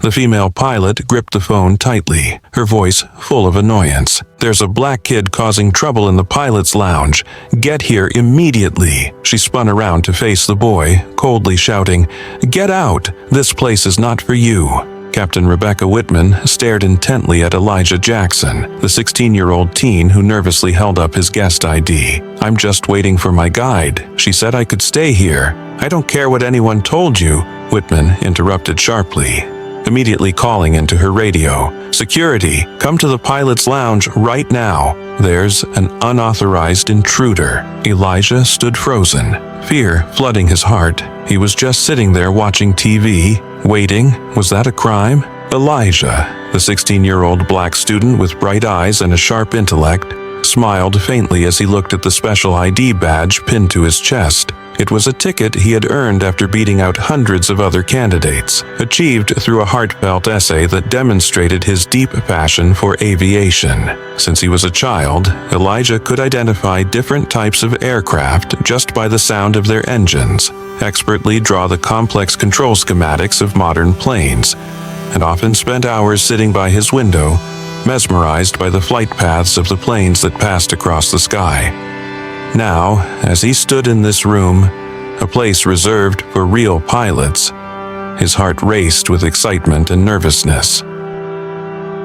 The female pilot gripped the phone tightly, her voice full of annoyance. "There's a black kid causing trouble in the pilot's lounge. Get here immediately." She spun around to face the boy, coldly shouting, "Get out! This place is not for you." Captain Rebecca Whitman stared intently at Elijah Jackson, the 16-year-old teen who nervously held up his guest ID. "I'm just waiting for my guide. She said I could stay here." "I don't care what anyone told you," Whitman interrupted sharply, immediately calling into her radio. "Security, come to the pilot's lounge right now. There's an unauthorized intruder." Elijah stood frozen, fear flooding his heart. He was just sitting there watching TV, waiting. Was that a crime? Elijah, the 16-year-old black student with bright eyes and a sharp intellect, smiled faintly as he looked at the special ID badge pinned to his chest. It was a ticket he had earned after beating out hundreds of other candidates, achieved through a heartfelt essay that demonstrated his deep passion for aviation. Since he was a child, Elijah could identify different types of aircraft just by the sound of their engines, expertly draw the complex control schematics of modern planes, and often spent hours sitting by his window, mesmerized by the flight paths of the planes that passed across the sky. Now, as he stood in this room, a place reserved for real pilots, his heart raced with excitement and nervousness.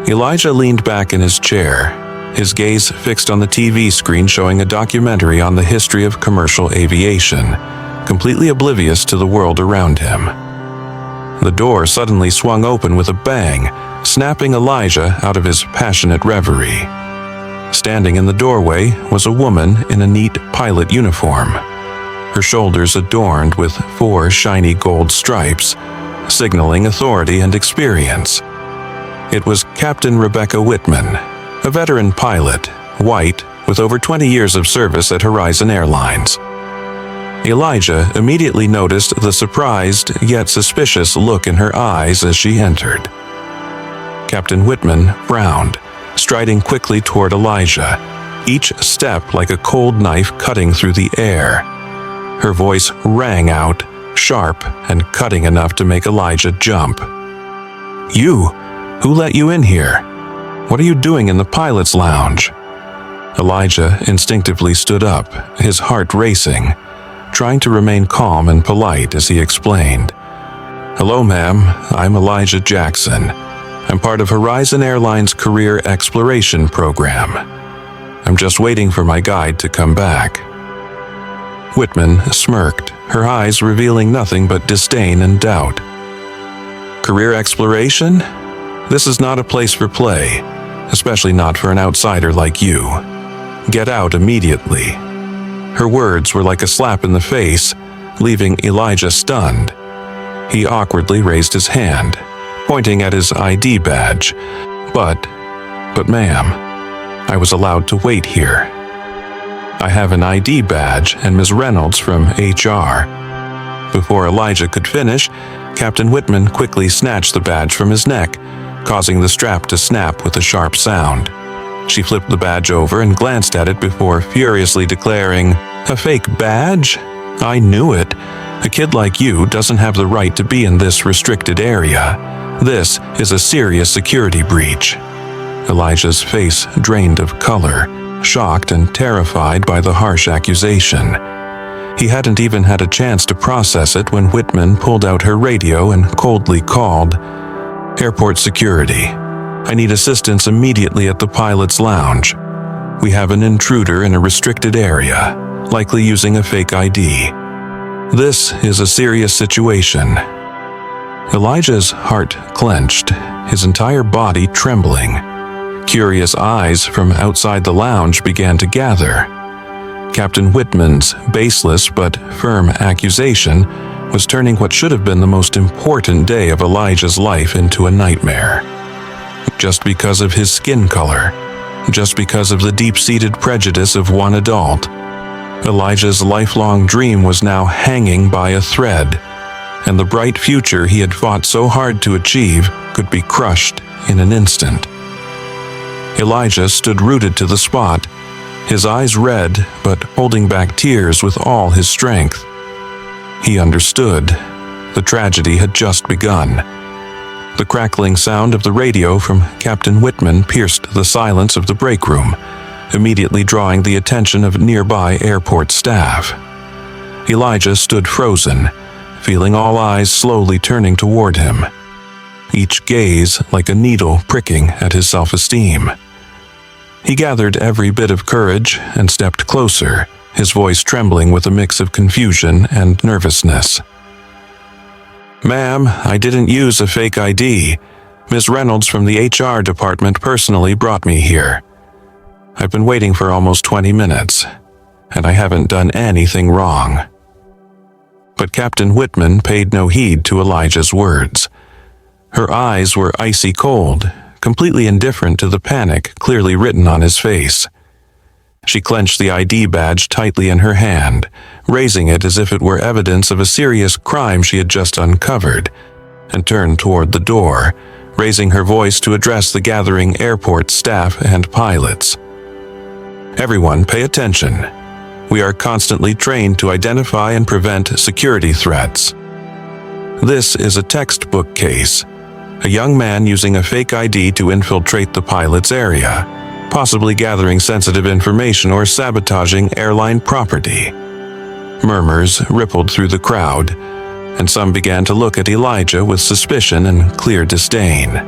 Elijah leaned back in his chair, his gaze fixed on the TV screen showing a documentary on the history of commercial aviation, completely oblivious to the world around him. The door suddenly swung open with a bang, snapping Elijah out of his passionate reverie. Standing in the doorway was a woman in a neat pilot uniform, her shoulders adorned with 4 shiny gold stripes, signaling authority and experience. It was Captain Rebecca Whitman, a veteran pilot, white, with over 20 years of service at Horizon Airlines. Elijah immediately noticed the surprised yet suspicious look in her eyes as she entered. Captain Whitman frowned, striding quickly toward Elijah, each step like a cold knife cutting through the air. Her voice rang out, sharp and cutting enough to make Elijah jump. "You? Who let you in here? What are you doing in the pilot's lounge?" Elijah instinctively stood up, his heart racing, trying to remain calm and polite as he explained. "Hello, ma'am. I'm Elijah Jackson. I'm part of Horizon Airlines' Career Exploration Program. I'm just waiting for my guide to come back." Whitman smirked, her eyes revealing nothing but disdain and doubt. "Career exploration? This is not a place for play, especially not for an outsider like you. Get out immediately." Her words were like a slap in the face, leaving Elijah stunned. He awkwardly raised his hand, pointing at his ID badge. But ma'am, I was allowed to wait here. I have an ID badge and Ms. Reynolds from HR." Before Elijah could finish, Captain Whitman quickly snatched the badge from his neck, causing the strap to snap with a sharp sound. She flipped the badge over and glanced at it before furiously declaring, "A fake badge? I knew it. A kid like you doesn't have the right to be in this restricted area. This is a serious security breach." Elijah's face drained of color, shocked and terrified by the harsh accusation. He hadn't even had a chance to process it when Whitman pulled out her radio and coldly called, "Airport security. I need assistance immediately at the pilot's lounge. We have an intruder in a restricted area, likely using a fake ID. This is a serious situation." Elijah's heart clenched, his entire body trembling. Curious eyes from outside the lounge began to gather. Captain Whitman's baseless but firm accusation was turning what should have been the most important day of Elijah's life into a nightmare. Just because of his skin color, just because of the deep-seated prejudice of one adult, Elijah's lifelong dream was now hanging by a thread, and the bright future he had fought so hard to achieve could be crushed in an instant. Elijah stood rooted to the spot, his eyes red but holding back tears with all his strength. He understood. The tragedy had just begun. The crackling sound of the radio from Captain Whitman pierced the silence of the break room, immediately drawing the attention of nearby airport staff. Elijah stood frozen, feeling all eyes slowly turning toward him, each gaze like a needle pricking at his self-esteem. He gathered every bit of courage and stepped closer, his voice trembling with a mix of confusion and nervousness. "Ma'am, I didn't use a fake ID. Ms. Reynolds from the HR department personally brought me here. I've been waiting for almost 20 minutes, and I haven't done anything wrong." But Captain Whitman paid no heed to Elijah's words. Her eyes were icy cold, completely indifferent to the panic clearly written on his face. She clenched the ID badge tightly in her hand, raising it as if it were evidence of a serious crime she had just uncovered, and turned toward the door, raising her voice to address the gathering airport staff and pilots. "Everyone, pay attention. We are constantly trained to identify and prevent security threats. This is a textbook case. A young man using a fake ID to infiltrate the pilot's area, possibly gathering sensitive information or sabotaging airline property." Murmurs rippled through the crowd, and some began to look at Elijah with suspicion and clear disdain.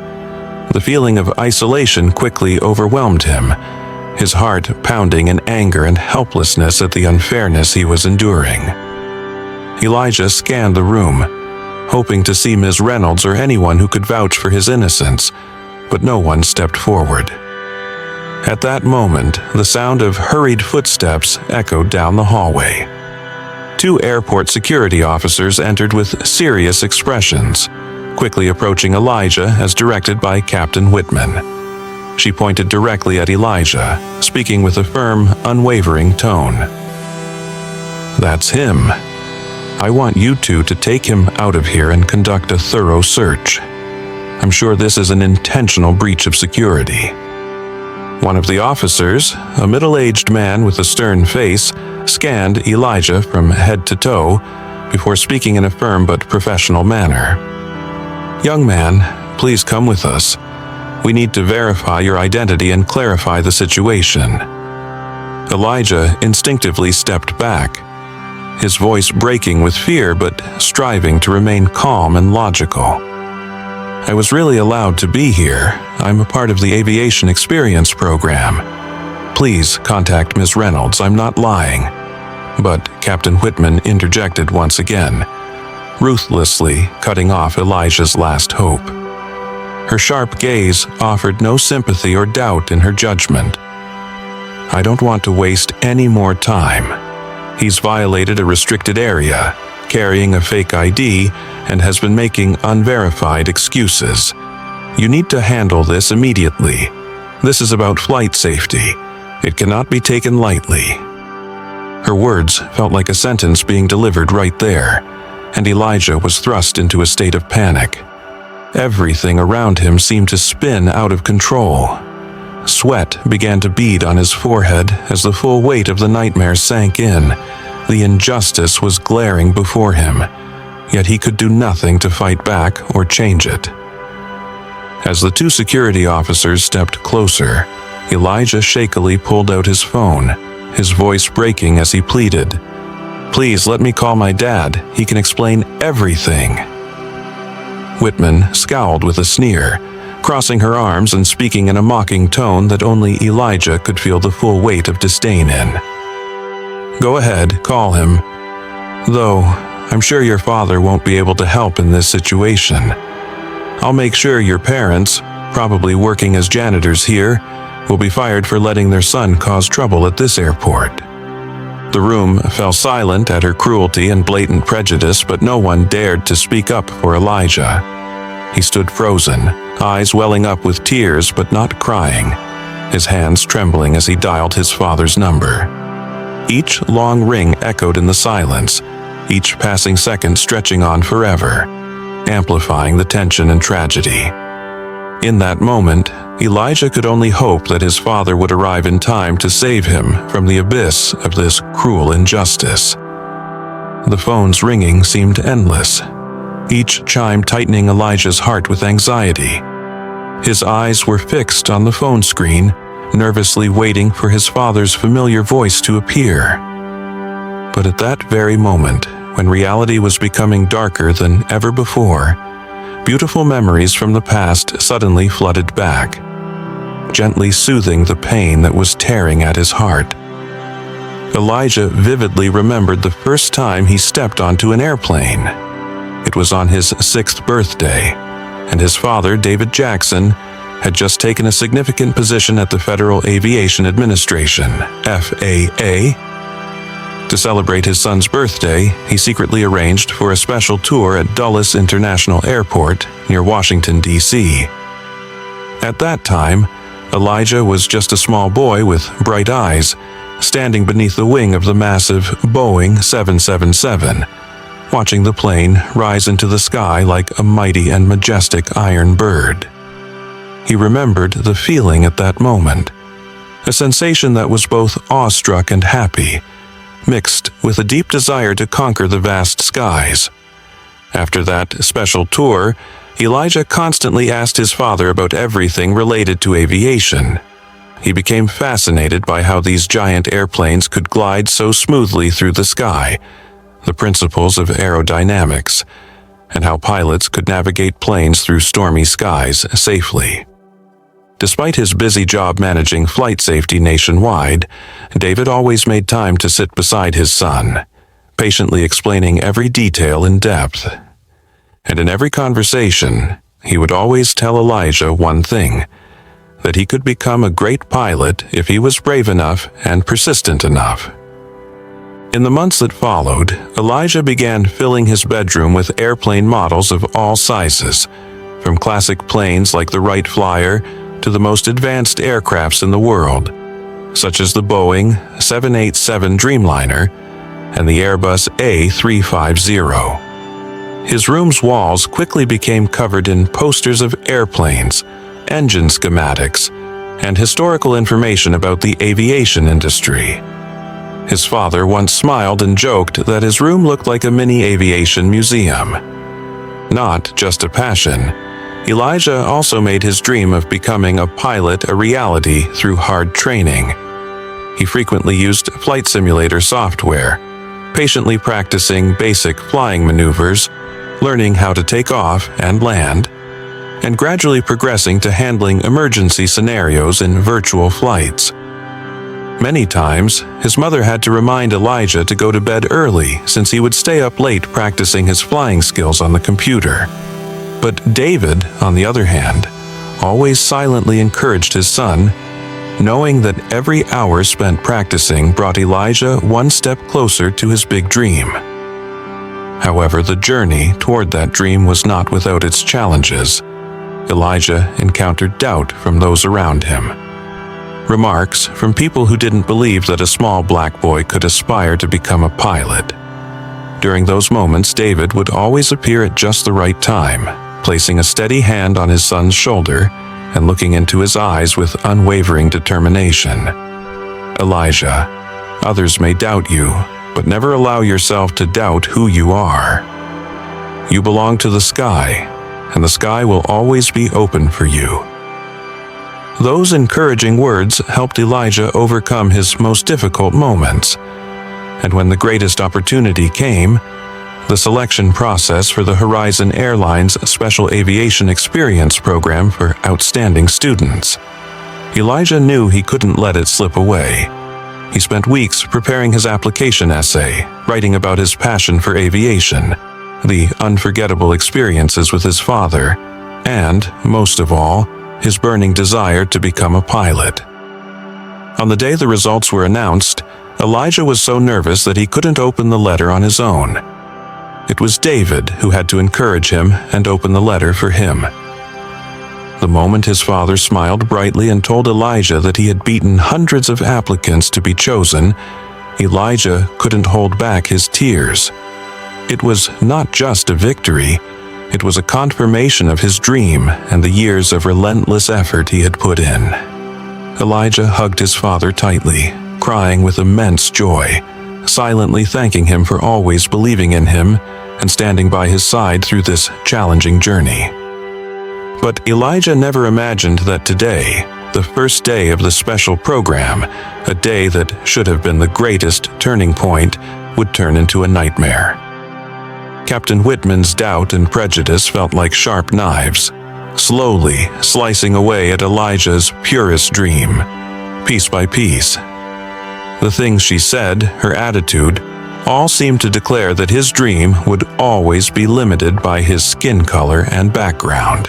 The feeling of isolation quickly overwhelmed him, his heart pounding in anger and helplessness at the unfairness he was enduring. Elijah scanned the room, hoping to see Ms. Reynolds or anyone who could vouch for his innocence, but no one stepped forward. At that moment, the sound of hurried footsteps echoed down the hallway. 2 airport security officers entered with serious expressions, quickly approaching Elijah as directed by Captain Whitman. She pointed directly at Elijah, speaking with a firm, unwavering tone. "That's him. I want you two to take him out of here and conduct a thorough search. I'm sure this is an intentional breach of security." One of the officers, a middle-aged man with a stern face, scanned Elijah from head to toe before speaking in a firm but professional manner. "Young man, please come with us. We need to verify your identity and clarify the situation." Elijah instinctively stepped back, his voice breaking with fear but striving to remain calm and logical. "I was really allowed to be here. I'm a part of the Aviation Experience Program. Please contact Ms. Reynolds, I'm not lying." But Captain Whitman interjected once again, ruthlessly cutting off Elijah's last hope. Her sharp gaze offered no sympathy or doubt in her judgment. "I don't want to waste any more time. He's violated a restricted area, carrying a fake ID, and has been making unverified excuses. You need to handle this immediately. This is about flight safety. It cannot be taken lightly." Her words felt like a sentence being delivered right there, and Elijah was thrust into a state of panic. Everything around him seemed to spin out of control. Sweat began to bead on his forehead as the full weight of the nightmare sank in. The injustice was glaring before him, yet he could do nothing to fight back or change it. As the 2 security officers stepped closer, Elijah shakily pulled out his phone, his voice breaking as he pleaded, "Please let me call my dad. He can explain everything." Whitman scowled with a sneer, crossing her arms and speaking in a mocking tone that only Elijah could feel the full weight of disdain in. "Go ahead, call him. Though, I'm sure your father won't be able to help in this situation. I'll make sure your parents, probably working as janitors here, will be fired for letting their son cause trouble at this airport." The room fell silent at her cruelty and blatant prejudice, but no one dared to speak up for Elijah. He stood frozen, eyes welling up with tears but not crying, his hands trembling as he dialed his father's number. Each long ring echoed in the silence, each passing second stretching on forever, amplifying the tension and tragedy. In that moment, Elijah could only hope that his father would arrive in time to save him from the abyss of this cruel injustice. The phone's ringing seemed endless. each chime tightening Elijah's heart with anxiety. His eyes were fixed on the phone screen, nervously waiting for his father's familiar voice to appear. But at that very moment, when reality was becoming darker than ever before, beautiful memories from the past suddenly flooded back, gently soothing the pain that was tearing at his heart. Elijah vividly remembered the first time he stepped onto an airplane. It was on his 6th birthday, and his father, David Jackson, had just taken a significant position at the Federal Aviation Administration, FAA. To celebrate his son's birthday, he secretly arranged for a special tour at Dulles International Airport near Washington, D.C. At that time, Elijah was just a small boy with bright eyes, standing beneath the wing of the massive Boeing 777, watching the plane rise into the sky like a mighty and majestic iron bird. He remembered the feeling at that moment, a sensation that was both awestruck and happy, mixed with a deep desire to conquer the vast skies. After that special tour, Elijah constantly asked his father about everything related to aviation. He became fascinated by how these giant airplanes could glide so smoothly through the sky, the principles of aerodynamics, and how pilots could navigate planes through stormy skies safely. Despite his busy job managing flight safety nationwide, David always made time to sit beside his son, patiently explaining every detail in depth. And in every conversation, he would always tell Elijah one thing: that he could become a great pilot if he was brave enough and persistent enough. In the months that followed, Elijah began filling his bedroom with airplane models of all sizes, from classic planes like the Wright Flyer to the most advanced aircrafts in the world, such as the Boeing 787 Dreamliner and the Airbus A350. His room's walls quickly became covered in posters of airplanes, engine schematics, and historical information about the aviation industry. His father once smiled and joked that his room looked like a mini aviation museum. Not just a passion, Elijah also made his dream of becoming a pilot a reality through hard training. He frequently used flight simulator software, patiently practicing basic flying maneuvers, learning how to take off and land, and gradually progressing to handling emergency scenarios in virtual flights. Many times, his mother had to remind Elijah to go to bed early since he would stay up late practicing his flying skills on the computer. But David, on the other hand, always silently encouraged his son, knowing that every hour spent practicing brought Elijah one step closer to his big dream. However, the journey toward that dream was not without its challenges. Elijah encountered doubt from those around him. Remarks from people who didn't believe that a small black boy could aspire to become a pilot. During those moments, David would always appear at just the right time, placing a steady hand on his son's shoulder and looking into his eyes with unwavering determination. Elijah, others may doubt you, but never allow yourself to doubt who you are. You belong to the sky, and the sky will always be open for you. Those encouraging words helped Elijah overcome his most difficult moments. And when the greatest opportunity came, the selection process for the Horizon Airlines Special Aviation Experience Program for outstanding students, Elijah knew he couldn't let it slip away. He spent weeks preparing his application essay, writing about his passion for aviation, the unforgettable experiences with his father, and, most of all, his burning desire to become a pilot. On the day the results were announced, Elijah was so nervous that he couldn't open the letter on his own. It was David who had to encourage him and open the letter for him. The moment his father smiled brightly and told Elijah that he had beaten hundreds of applicants to be chosen, Elijah couldn't hold back his tears. It was not just a victory, it was a confirmation of his dream and the years of relentless effort he had put in. Elijah hugged his father tightly, crying with immense joy, silently thanking him for always believing in him and standing by his side through this challenging journey. But Elijah never imagined that today, the first day of the special program, a day that should have been the greatest turning point, would turn into a nightmare. Captain Whitman's doubt and prejudice felt like sharp knives, slowly slicing away at Elijah's purest dream, piece by piece. The things she said, her attitude, all seemed to declare that his dream would always be limited by his skin color and background.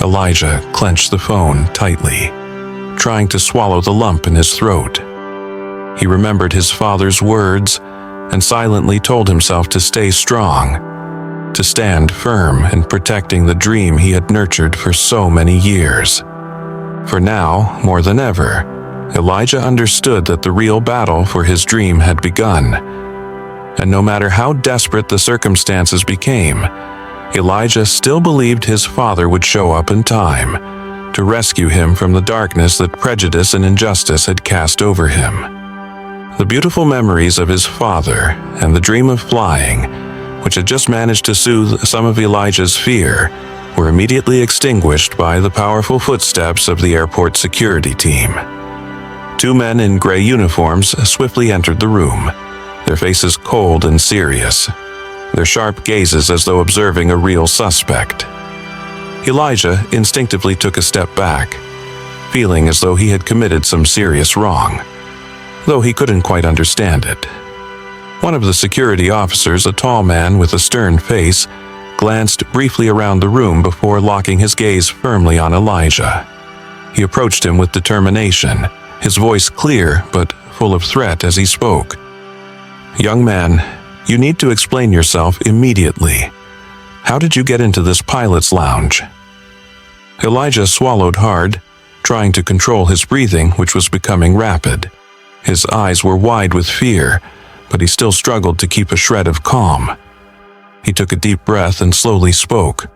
Elijah clenched the phone tightly, trying to swallow the lump in his throat. He remembered his father's words and silently told himself to stay strong, to stand firm in protecting the dream he had nurtured for so many years. For now, more than ever, Elijah understood that the real battle for his dream had begun. And no matter how desperate the circumstances became, Elijah still believed his father would show up in time to rescue him from the darkness that prejudice and injustice had cast over him. The beautiful memories of his father and the dream of flying, which had just managed to soothe some of Elijah's fear, were immediately extinguished by the powerful footsteps of the airport security team. Two men in gray uniforms swiftly entered the room, their faces cold and serious, their sharp gazes as though observing a real suspect. Elijah instinctively took a step back, feeling as though he had committed some serious wrong, though he couldn't quite understand it. One of the security officers, a tall man with a stern face, glanced briefly around the room before locking his gaze firmly on Elijah. He approached him with determination, his voice clear but full of threat as he spoke. "Young man, you need to explain yourself immediately. How did you get into this pilot's lounge?" Elijah swallowed hard, trying to control his breathing, which was becoming rapid. His eyes were wide with fear, but he still struggled to keep a shred of calm. He took a deep breath and slowly spoke.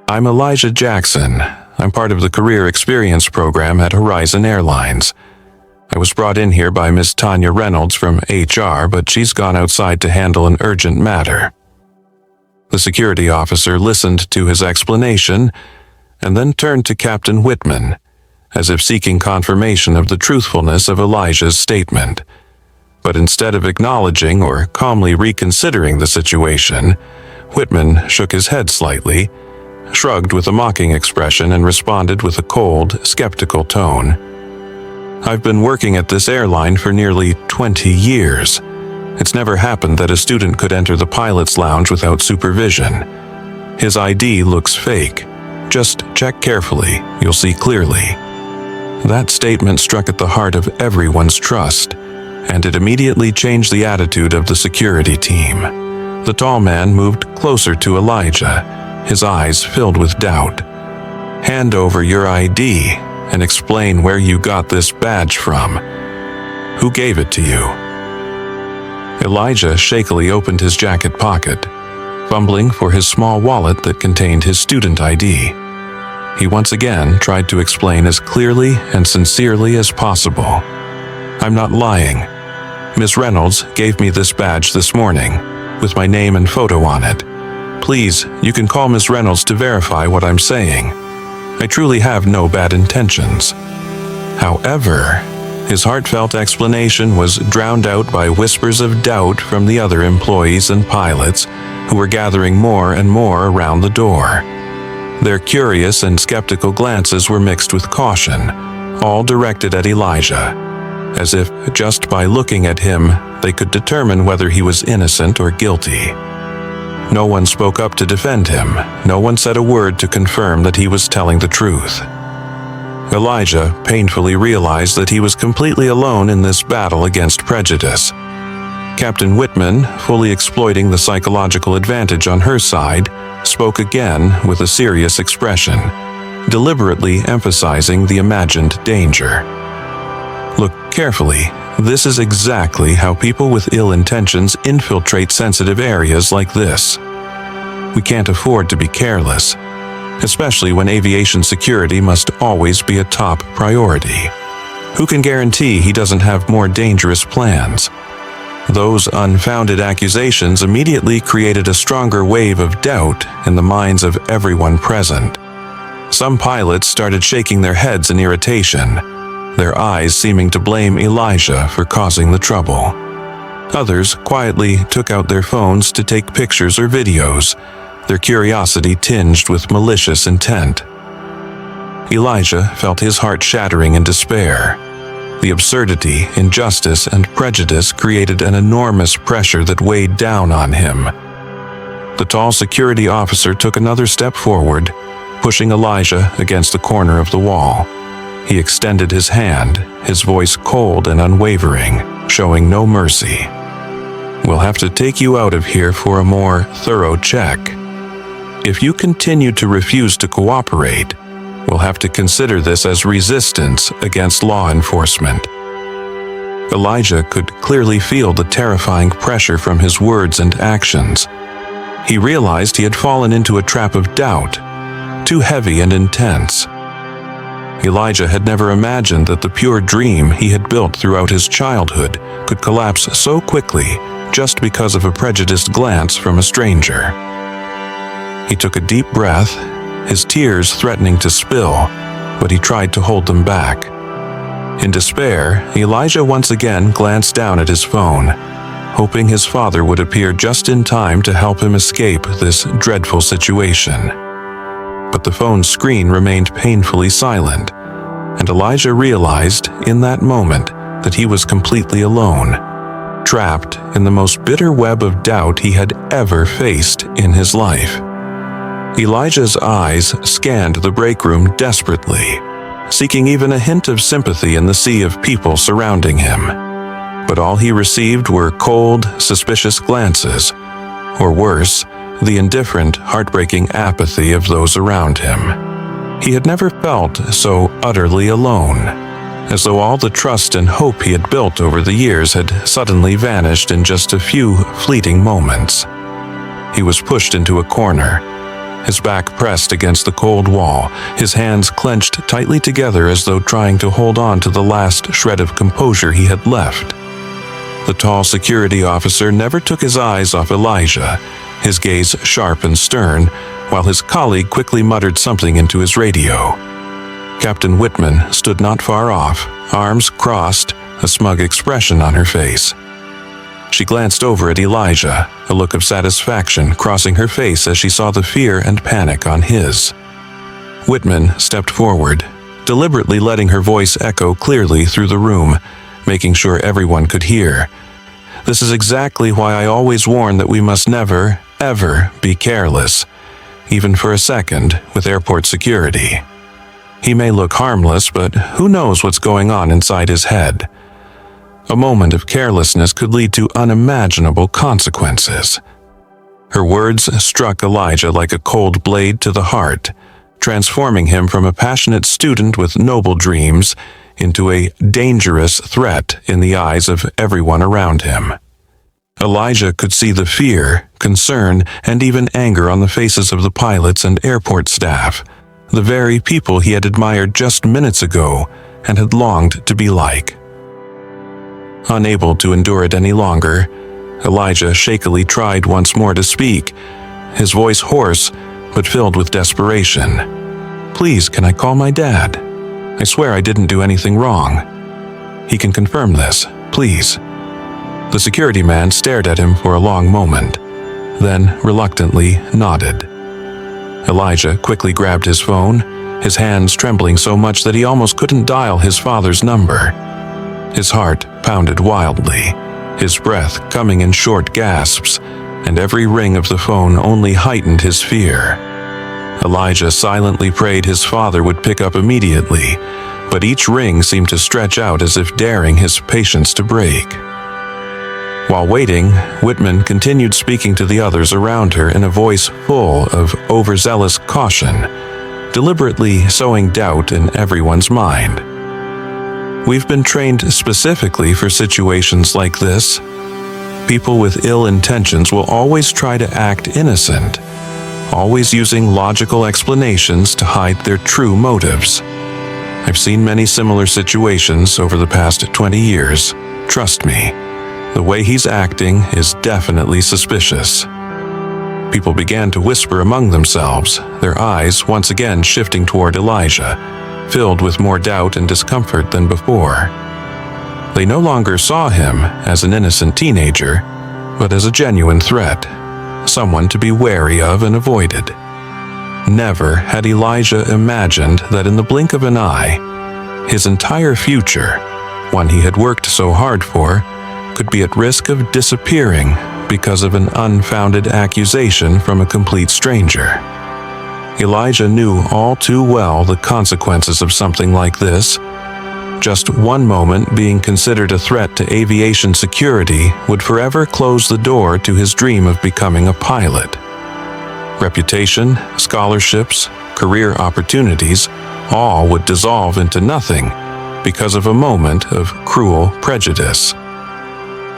"I'm Elijah Jackson. I'm part of the Career Experience Program at Horizon Airlines. I was brought in here by Miss Tanya Reynolds from HR, but she's gone outside to handle an urgent matter." The security officer listened to his explanation and then turned to Captain Whitman, as if seeking confirmation of the truthfulness of Elijah's statement. But instead of acknowledging or calmly reconsidering the situation, Whitman shook his head slightly, shrugged with a mocking expression, and responded with a cold, skeptical tone. "I've been working at this airline for nearly 20 years. It's never happened that a student could enter the pilot's lounge without supervision. His ID looks fake. Just check carefully, you'll see clearly." That statement struck at the heart of everyone's trust, and it immediately changed the attitude of the security team. The tall man moved closer to Elijah, his eyes filled with doubt. "Hand over your ID and explain where you got this badge from. Who gave it to you?" Elijah shakily opened his jacket pocket, fumbling for his small wallet that contained his student ID. He once again tried to explain as clearly and sincerely as possible. "I'm not lying. Miss Reynolds gave me this badge this morning, with my name and photo on it. Please, you can call Miss Reynolds to verify what I'm saying. I truly have no bad intentions." However, his heartfelt explanation was drowned out by whispers of doubt from the other employees and pilots who were gathering more and more around the door. Their curious and skeptical glances were mixed with caution, all directed at Elijah, as if just by looking at him they could determine whether he was innocent or guilty. No one spoke up to defend him. No one said a word to confirm that he was telling the truth. Elijah painfully realized that he was completely alone in this battle against prejudice. Captain Whitman, fully exploiting the psychological advantage on her side, spoke again with a serious expression, deliberately emphasizing the imagined danger. "Look carefully. This is exactly how people with ill intentions infiltrate sensitive areas like this. We can't afford to be careless, especially when aviation security must always be a top priority. Who can guarantee he doesn't have more dangerous plans? Those unfounded accusations immediately created a stronger wave of doubt in the minds of everyone present. Some pilots started shaking their heads in irritation, their eyes seeming to blame Elijah for causing the trouble. Others quietly took out their phones to take pictures or videos, their curiosity tinged with malicious intent. Elijah felt his heart shattering in despair. The absurdity, injustice, and prejudice created an enormous pressure that weighed down on him. The tall security officer took another step forward, pushing Elijah against the corner of the wall. He extended his hand, his voice cold and unwavering, showing no mercy. "We'll have to take you out of here for a more thorough check. If you continue to refuse to cooperate, we'll have to consider this as resistance against law enforcement." Elijah could clearly feel the terrifying pressure from his words and actions. He realized he had fallen into a trap of doubt, too heavy and intense. Elijah had never imagined that the pure dream he had built throughout his childhood could collapse so quickly just because of a prejudiced glance from a stranger. He took a deep breath, his tears threatening to spill, but he tried to hold them back. In despair, Elijah once again glanced down at his phone, hoping his father would appear just in time to help him escape this dreadful situation. But the phone's screen remained painfully silent, and Elijah realized in that moment that he was completely alone, trapped in the most bitter web of doubt he had ever faced in his life. Elijah's eyes scanned the break room desperately, seeking even a hint of sympathy in the sea of people surrounding him. But all he received were cold, suspicious glances, or worse, the indifferent, heartbreaking apathy of those around him. He had never felt so utterly alone, as though all the trust and hope he had built over the years had suddenly vanished in just a few fleeting moments. He was pushed into a corner, his back pressed against the cold wall, his hands clenched tightly together as though trying to hold on to the last shred of composure he had left. The tall security officer never took his eyes off Elijah, his gaze sharp and stern, while his colleague quickly muttered something into his radio. Captain Whitman stood not far off, arms crossed, a smug expression on her face. She glanced over at Elijah, a look of satisfaction crossing her face as she saw the fear and panic on his. Whitman stepped forward, deliberately letting her voice echo clearly through the room, making sure everyone could hear. "This is exactly why I always warn that we must never, ever be careless, even for a second, with airport security. He may look harmless, but who knows what's going on inside his head? A moment of carelessness could lead to unimaginable consequences." Her words struck Elijah like a cold blade to the heart, transforming him from a passionate student with noble dreams into a dangerous threat in the eyes of everyone around him. Elijah could see the fear, concern, and even anger on the faces of the pilots and airport staff, the very people he had admired just minutes ago and had longed to be like. Unable to endure it any longer, Elijah shakily tried once more to speak, his voice hoarse but filled with desperation. "Please, can I call my dad? I swear I didn't do anything wrong. He can confirm this, please." The security man stared at him for a long moment, then reluctantly nodded. Elijah quickly grabbed his phone, his hands trembling so much that he almost couldn't dial his father's number. His heart pounded wildly, his breath coming in short gasps, and every ring of the phone only heightened his fear. Elijah silently prayed his father would pick up immediately, but each ring seemed to stretch out as if daring his patience to break. While waiting, Whitman continued speaking to the others around her in a voice full of overzealous caution, deliberately sowing doubt in everyone's mind. "We've been trained specifically for situations like this. People with ill intentions will always try to act innocent, always using logical explanations to hide their true motives. I've seen many similar situations over the past 20 years. Trust me, The way he's acting is definitely suspicious." People began to whisper among themselves, their eyes once again shifting toward Elijah, filled with more doubt and discomfort than before. They no longer saw him as an innocent teenager, but as a genuine threat, someone to be wary of and avoided. Never had Elijah imagined that in the blink of an eye, his entire future, one he had worked so hard for, could be at risk of disappearing because of an unfounded accusation from a complete stranger. Elijah knew all too well the consequences of something like this. Just one moment being considered a threat to aviation security would forever close the door to his dream of becoming a pilot. Reputation, scholarships, career opportunities, all would dissolve into nothing because of a moment of cruel prejudice.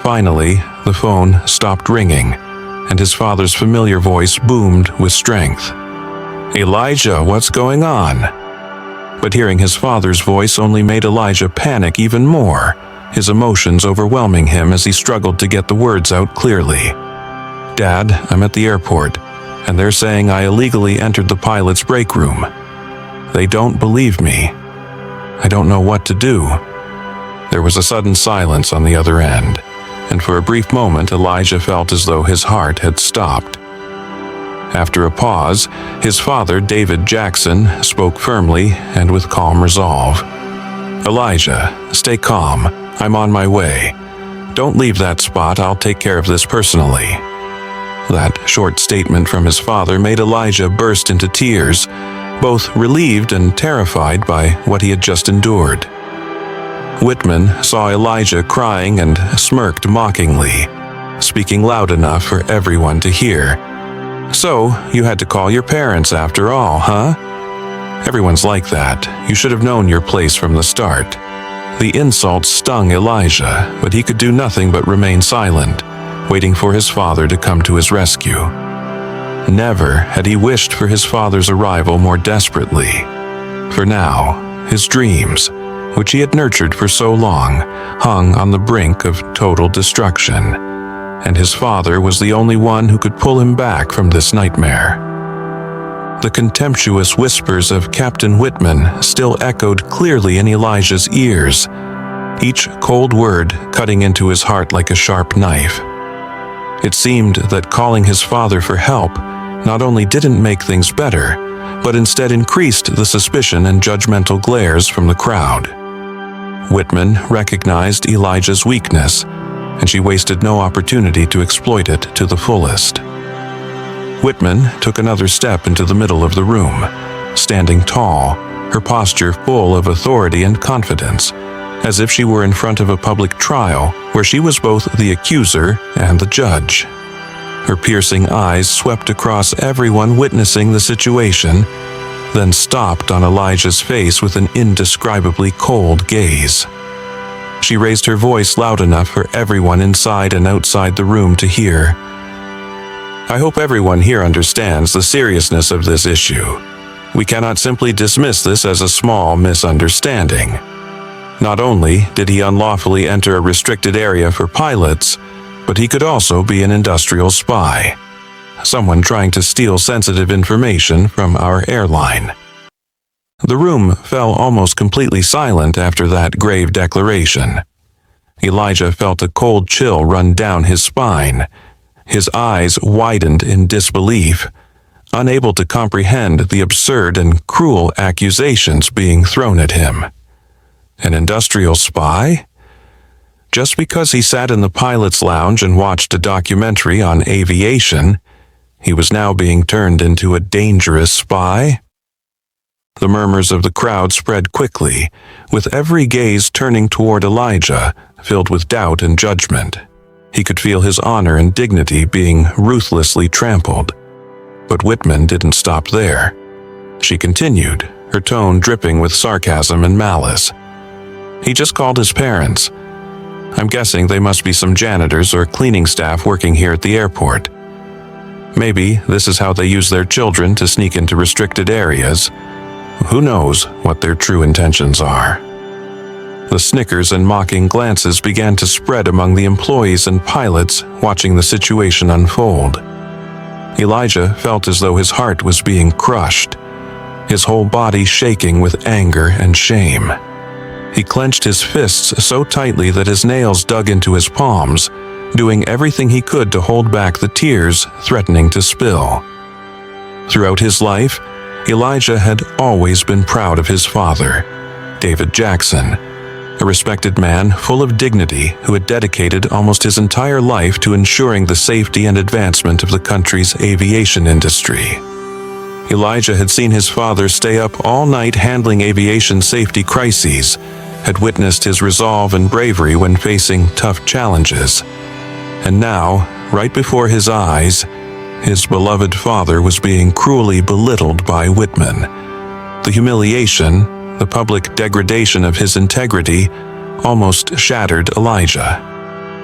Finally, the phone stopped ringing, and his father's familiar voice boomed with strength. "Elijah, what's going on?" But hearing his father's voice only made Elijah panic even more, his emotions overwhelming him as he struggled to get the words out clearly. "Dad, I'm at the airport, and they're saying I illegally entered the pilot's break room. They don't believe me. I don't know what to do." There was a sudden silence on the other end, and for a brief moment Elijah felt as though his heart had stopped. After a pause, his father, David Jackson, spoke firmly and with calm resolve. "Elijah, stay calm. I'm on my way. Don't leave that spot. I'll take care of this personally." That short statement from his father made Elijah burst into tears, both relieved and terrified by what he had just endured. Whitman saw Elijah crying and smirked mockingly, speaking loud enough for everyone to hear. "So, you had to call your parents after all, huh? Everyone's like that. You should have known your place from the start." The insult stung Elijah, but he could do nothing but remain silent, waiting for his father to come to his rescue. Never had he wished for his father's arrival more desperately. For now, his dreams, which he had nurtured for so long, hung on the brink of total destruction, and his father was the only one who could pull him back from this nightmare. The contemptuous whispers of Captain Whitman still echoed clearly in Elijah's ears, each cold word cutting into his heart like a sharp knife. It seemed that calling his father for help not only didn't make things better, but instead increased the suspicion and judgmental glares from the crowd. Whitman recognized Elijah's weakness, and she wasted no opportunity to exploit it to the fullest. Whitman took another step into the middle of the room, standing tall, her posture full of authority and confidence, as if she were in front of a public trial where she was both the accuser and the judge. Her piercing eyes swept across everyone witnessing the situation, then stopped on Elijah's face with an indescribably cold gaze. She raised her voice loud enough for everyone inside and outside the room to hear. "I hope everyone here understands the seriousness of this issue. We cannot simply dismiss this as a small misunderstanding. Not only did he unlawfully enter a restricted area for pilots, but he could also be an industrial spy, someone trying to steal sensitive information from our airline." The room fell almost completely silent after that grave declaration. Elijah felt a cold chill run down his spine. His eyes widened in disbelief, unable to comprehend the absurd and cruel accusations being thrown at him. An industrial spy? Just because he sat in the pilot's lounge and watched a documentary on aviation, he was now being turned into a dangerous spy? The murmurs of the crowd spread quickly, with every gaze turning toward Elijah, filled with doubt and judgment. He could feel his honor and dignity being ruthlessly trampled. But Whitman didn't stop there. She continued, her tone dripping with sarcasm and malice. "He just called his parents. I'm guessing they must be some janitors or cleaning staff working here at the airport. Maybe this is how they use their children to sneak into restricted areas. Who knows what their true intentions are?" The snickers and mocking glances began to spread among the employees and pilots watching the situation unfold. Elijah felt as though his heart was being crushed, his whole body shaking with anger and shame. He clenched his fists so tightly that his nails dug into his palms, doing everything he could to hold back the tears threatening to spill. Throughout his life, Elijah had always been proud of his father, David Jackson, a respected man full of dignity who had dedicated almost his entire life to ensuring the safety and advancement of the country's aviation industry. Elijah had seen his father stay up all night handling aviation safety crises, had witnessed his resolve and bravery when facing tough challenges. And now, right before his eyes, his beloved father was being cruelly belittled by Whitman. The humiliation, the public degradation of his integrity, almost shattered Elijah.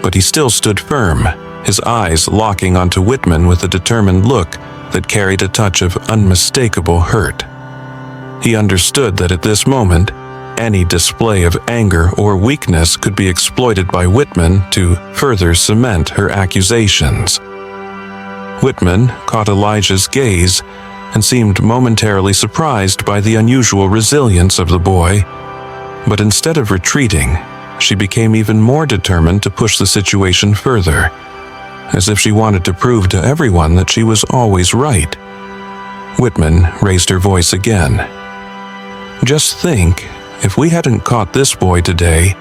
But he still stood firm, his eyes locking onto Whitman with a determined look that carried a touch of unmistakable hurt. He understood that at this moment, any display of anger or weakness could be exploited by Whitman to further cement her accusations. Whitman caught Elijah's gaze and seemed momentarily surprised by the unusual resilience of the boy, but instead of retreating, she became even more determined to push the situation further, as if she wanted to prove to everyone that she was always right. Whitman raised her voice again. "Just think, if we hadn't caught this boy today,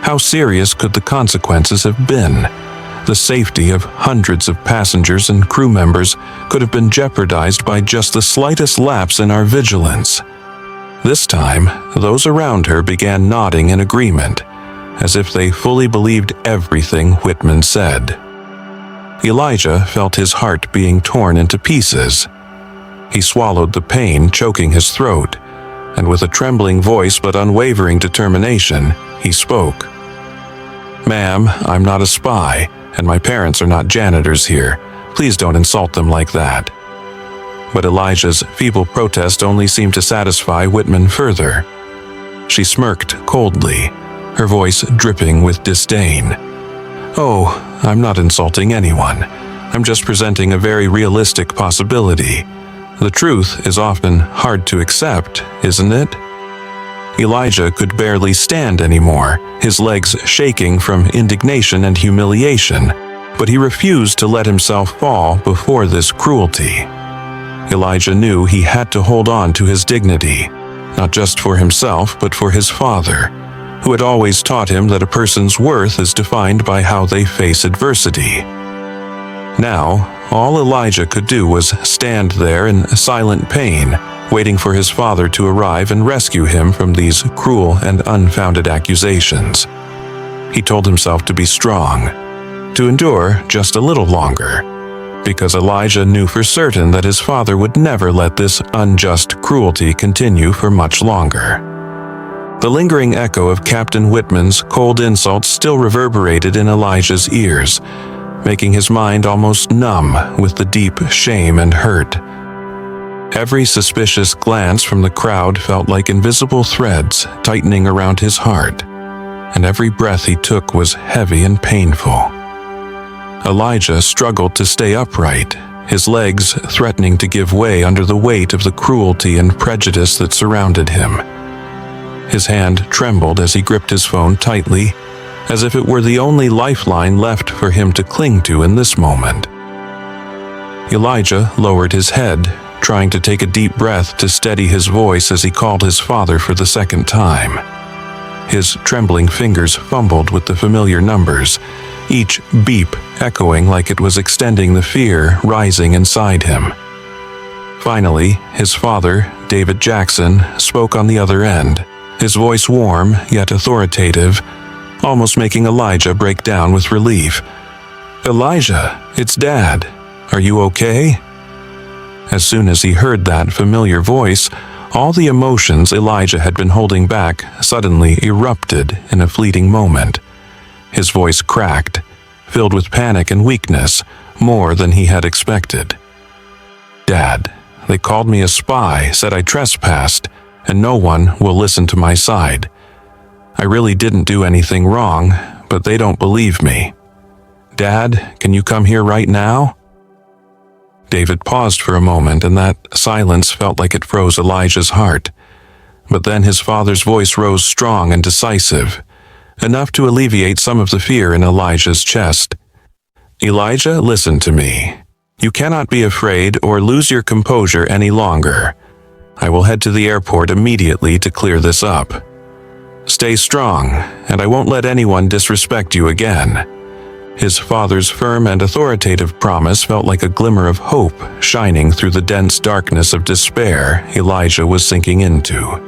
how serious could the consequences have been? The safety of hundreds of passengers and crew members could have been jeopardized by just the slightest lapse in our vigilance." This time, those around her began nodding in agreement, as if they fully believed everything Whitman said. Elijah felt his heart being torn into pieces. He swallowed the pain choking his throat, and with a trembling voice but unwavering determination, he spoke. "Ma'am, I'm not a spy, and my parents are not janitors here. Please don't insult them like that." But Elijah's feeble protest only seemed to satisfy Whitman further. She smirked coldly, her voice dripping with disdain. "Oh, I'm not insulting anyone. I'm just presenting a very realistic possibility. The truth is often hard to accept, isn't it?" Elijah could barely stand anymore, his legs shaking from indignation and humiliation, but he refused to let himself fall before this cruelty. Elijah knew he had to hold on to his dignity, not just for himself but for his father, who had always taught him that a person's worth is defined by how they face adversity. Now, all Elijah could do was stand there in silent pain, waiting for his father to arrive and rescue him from these cruel and unfounded accusations. He told himself to be strong, to endure just a little longer, because Elijah knew for certain that his father would never let this unjust cruelty continue for much longer. The lingering echo of Captain Whitman's cold insults still reverberated in Elijah's ears, making his mind almost numb with the deep shame and hurt. Every suspicious glance from the crowd felt like invisible threads tightening around his heart, and every breath he took was heavy and painful. Elijah struggled to stay upright, his legs threatening to give way under the weight of the cruelty and prejudice that surrounded him. His hand trembled as he gripped his phone tightly, as if it were the only lifeline left for him to cling to in this moment. Elijah lowered his head, trying to take a deep breath to steady his voice as he called his father for the second time. His trembling fingers fumbled with the familiar numbers, each beep echoing like it was extending the fear rising inside him. Finally, his father, David Jackson, spoke on the other end, his voice warm yet authoritative, almost making Elijah break down with relief. "Elijah, it's Dad. Are you okay?" As soon as he heard that familiar voice, all the emotions Elijah had been holding back suddenly erupted in a fleeting moment. His voice cracked, filled with panic and weakness, more than he had expected. "Dad, they called me a spy, said I trespassed, and no one will listen to my side. I really didn't do anything wrong, but they don't believe me. Dad, can you come here right now?" David paused for a moment, and that silence felt like it froze Elijah's heart. But then his father's voice rose strong and decisive, enough to alleviate some of the fear in Elijah's chest. "Elijah, listen to me. You cannot be afraid or lose your composure any longer. I will head to the airport immediately to clear this up. Stay strong, and I won't let anyone disrespect you again." His father's firm and authoritative promise felt like a glimmer of hope shining through the dense darkness of despair Elijah was sinking into.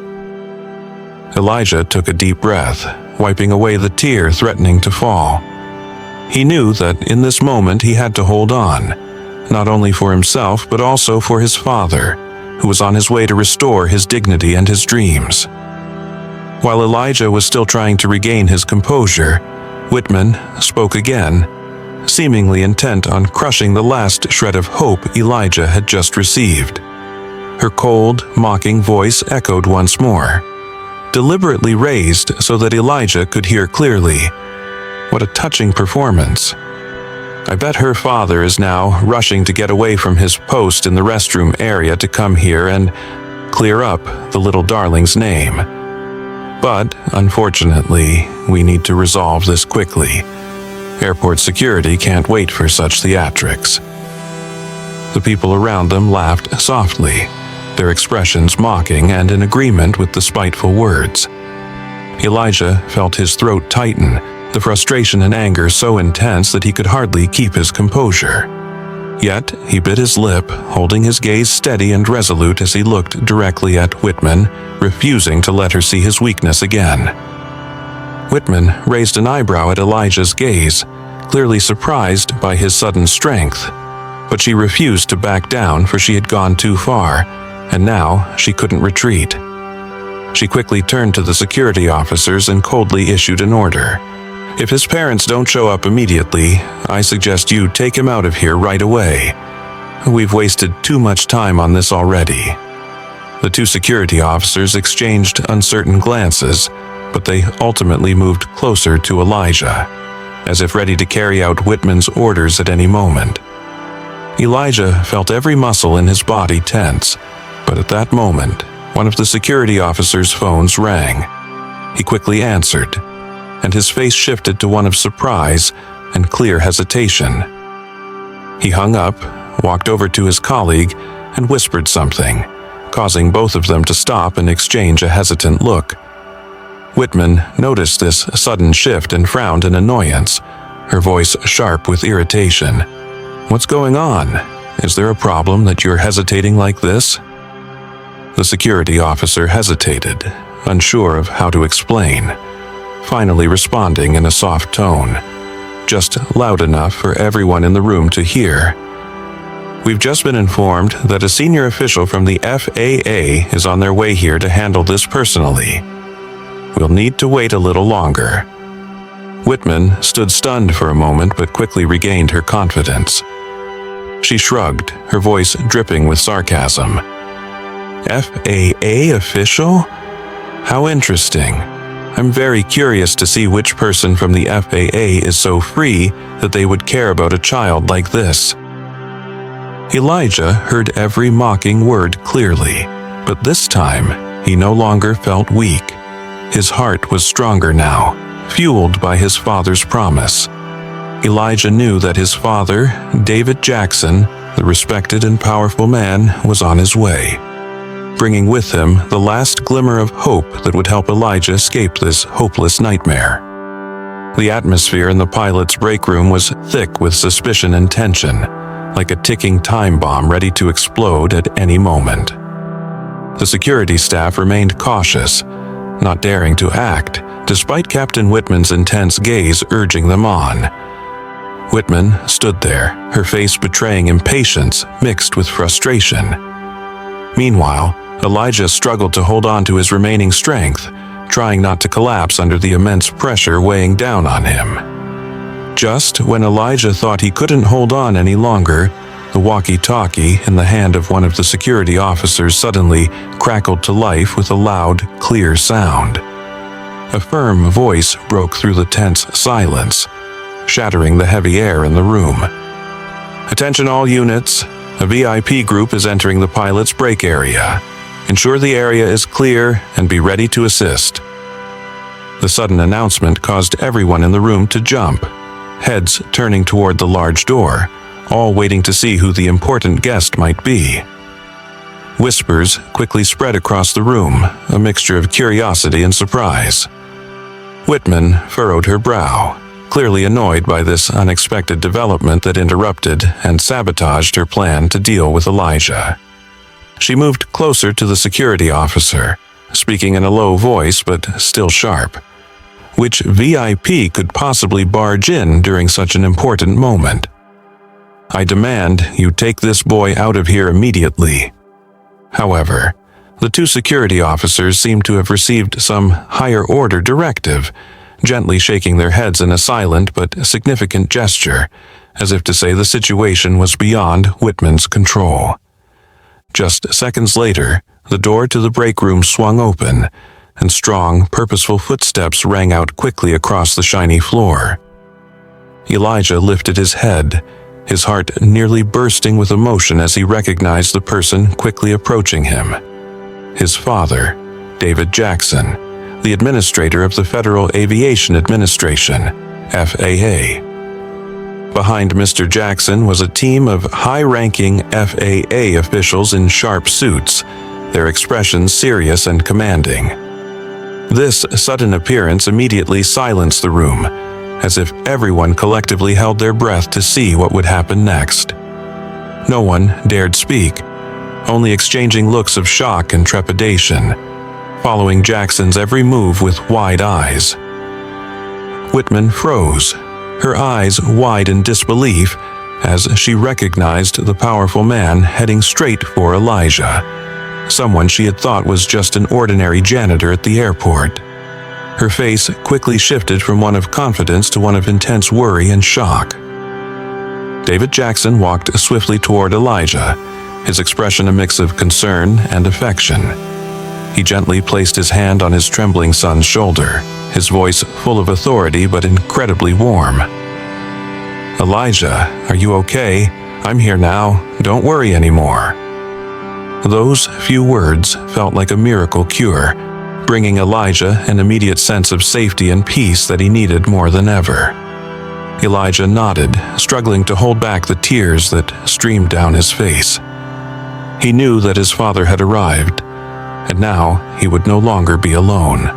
Elijah took a deep breath, wiping away the tear threatening to fall. He knew that in this moment he had to hold on, not only for himself but also for his father, who was on his way to restore his dignity and his dreams. While Elijah was still trying to regain his composure, Whitman spoke again, seemingly intent on crushing the last shred of hope Elijah had just received. Her cold, mocking voice echoed once more, deliberately raised so that Elijah could hear clearly. What a touching performance. I bet her father is now rushing to get away from his post in the restroom area to come here and clear up the little darling's name. But, unfortunately, we need to resolve this quickly. Airport security can't wait for such theatrics. The people around them laughed softly, their expressions mocking and in agreement with the spiteful words. Elijah felt his throat tighten, the frustration and anger so intense that he could hardly keep his composure. Yet he bit his lip, holding his gaze steady and resolute as he looked directly at Whitman, refusing to let her see his weakness again. Whitman raised an eyebrow at Elijah's gaze, clearly surprised by his sudden strength. But she refused to back down, for she had gone too far, and now she couldn't retreat. She quickly turned to the security officers and coldly issued an order. "If his parents don't show up immediately, I suggest you take him out of here right away. We've wasted too much time on this already." The two security officers exchanged uncertain glances, but they ultimately moved closer to Elijah, as if ready to carry out Whitman's orders at any moment. Elijah felt every muscle in his body tense, but at that moment, one of the security officers' phones rang. He quickly answered, and his face shifted to one of surprise and clear hesitation. He hung up, walked over to his colleague, and whispered something, causing both of them to stop and exchange a hesitant look. Whitman noticed this sudden shift and frowned in annoyance, her voice sharp with irritation. "What's going on? Is there a problem that you're hesitating like this?" The security officer hesitated, unsure of how to explain, finally responding in a soft tone, just loud enough for everyone in the room to hear. "We've just been informed that a senior official from the FAA is on their way here to handle this personally. We'll need to wait a little longer." Whitman stood stunned for a moment but quickly regained her confidence. She shrugged, her voice dripping with sarcasm. "FAA official? How interesting. I'm very curious to see which person from the FAA is so free that they would care about a child like this." Elijah heard every mocking word clearly, but this time he no longer felt weak. His heart was stronger now, fueled by his father's promise. Elijah knew that his father, David Jackson, the respected and powerful man, was on his way, bringing with him the last glimmer of hope that would help Elijah escape this hopeless nightmare. The atmosphere in the pilot's break room was thick with suspicion and tension, like a ticking time bomb ready to explode at any moment. The security staff remained cautious, not daring to act, despite Captain Whitman's intense gaze urging them on. Whitman stood there, her face betraying impatience mixed with frustration. Meanwhile, Elijah struggled to hold on to his remaining strength, trying not to collapse under the immense pressure weighing down on him. Just when Elijah thought he couldn't hold on any longer, the walkie-talkie in the hand of one of the security officers suddenly crackled to life with a loud, clear sound. A firm voice broke through the tense silence, shattering the heavy air in the room. "Attention all units. A VIP group is entering the pilot's break area. Ensure the area is clear and be ready to assist." The sudden announcement caused everyone in the room to jump, heads turning toward the large door, all waiting to see who the important guest might be. Whispers quickly spread across the room, a mixture of curiosity and surprise. Whitman furrowed her brow, clearly annoyed by this unexpected development that interrupted and sabotaged her plan to deal with Elijah. She moved closer to the security officer, speaking in a low voice but still sharp. Which VIP could possibly barge in during such an important moment? "I demand you take this boy out of here immediately." However, the two security officers seemed to have received some higher-order directive, gently shaking their heads in a silent but significant gesture, as if to say the situation was beyond Whitman's control. Just seconds later, the door to the break room swung open, and strong, purposeful footsteps rang out quickly across the shiny floor. Elijah lifted his head, his heart nearly bursting with emotion as he recognized the person quickly approaching him. His father, David Jackson, the administrator of the Federal Aviation Administration, FAA. Behind Mr. Jackson was a team of high-ranking FAA officials in sharp suits, their expressions serious and commanding. This sudden appearance immediately silenced the room, as if everyone collectively held their breath to see what would happen next. No one dared speak, only exchanging looks of shock and trepidation, following Jackson's every move with wide eyes. Whitman froze, her eyes wide in disbelief as she recognized the powerful man heading straight for Elijah, someone she had thought was just an ordinary janitor at the airport. Her face quickly shifted from one of confidence to one of intense worry and shock. David Jackson walked swiftly toward Elijah, his expression a mix of concern and affection. He gently placed his hand on his trembling son's shoulder, his voice full of authority but incredibly warm. "Elijah, are you okay? I'm here now. Don't worry anymore." Those few words felt like a miracle cure, bringing Elijah an immediate sense of safety and peace that he needed more than ever. Elijah nodded, struggling to hold back the tears that streamed down his face. He knew that his father had arrived, and now he would no longer be alone.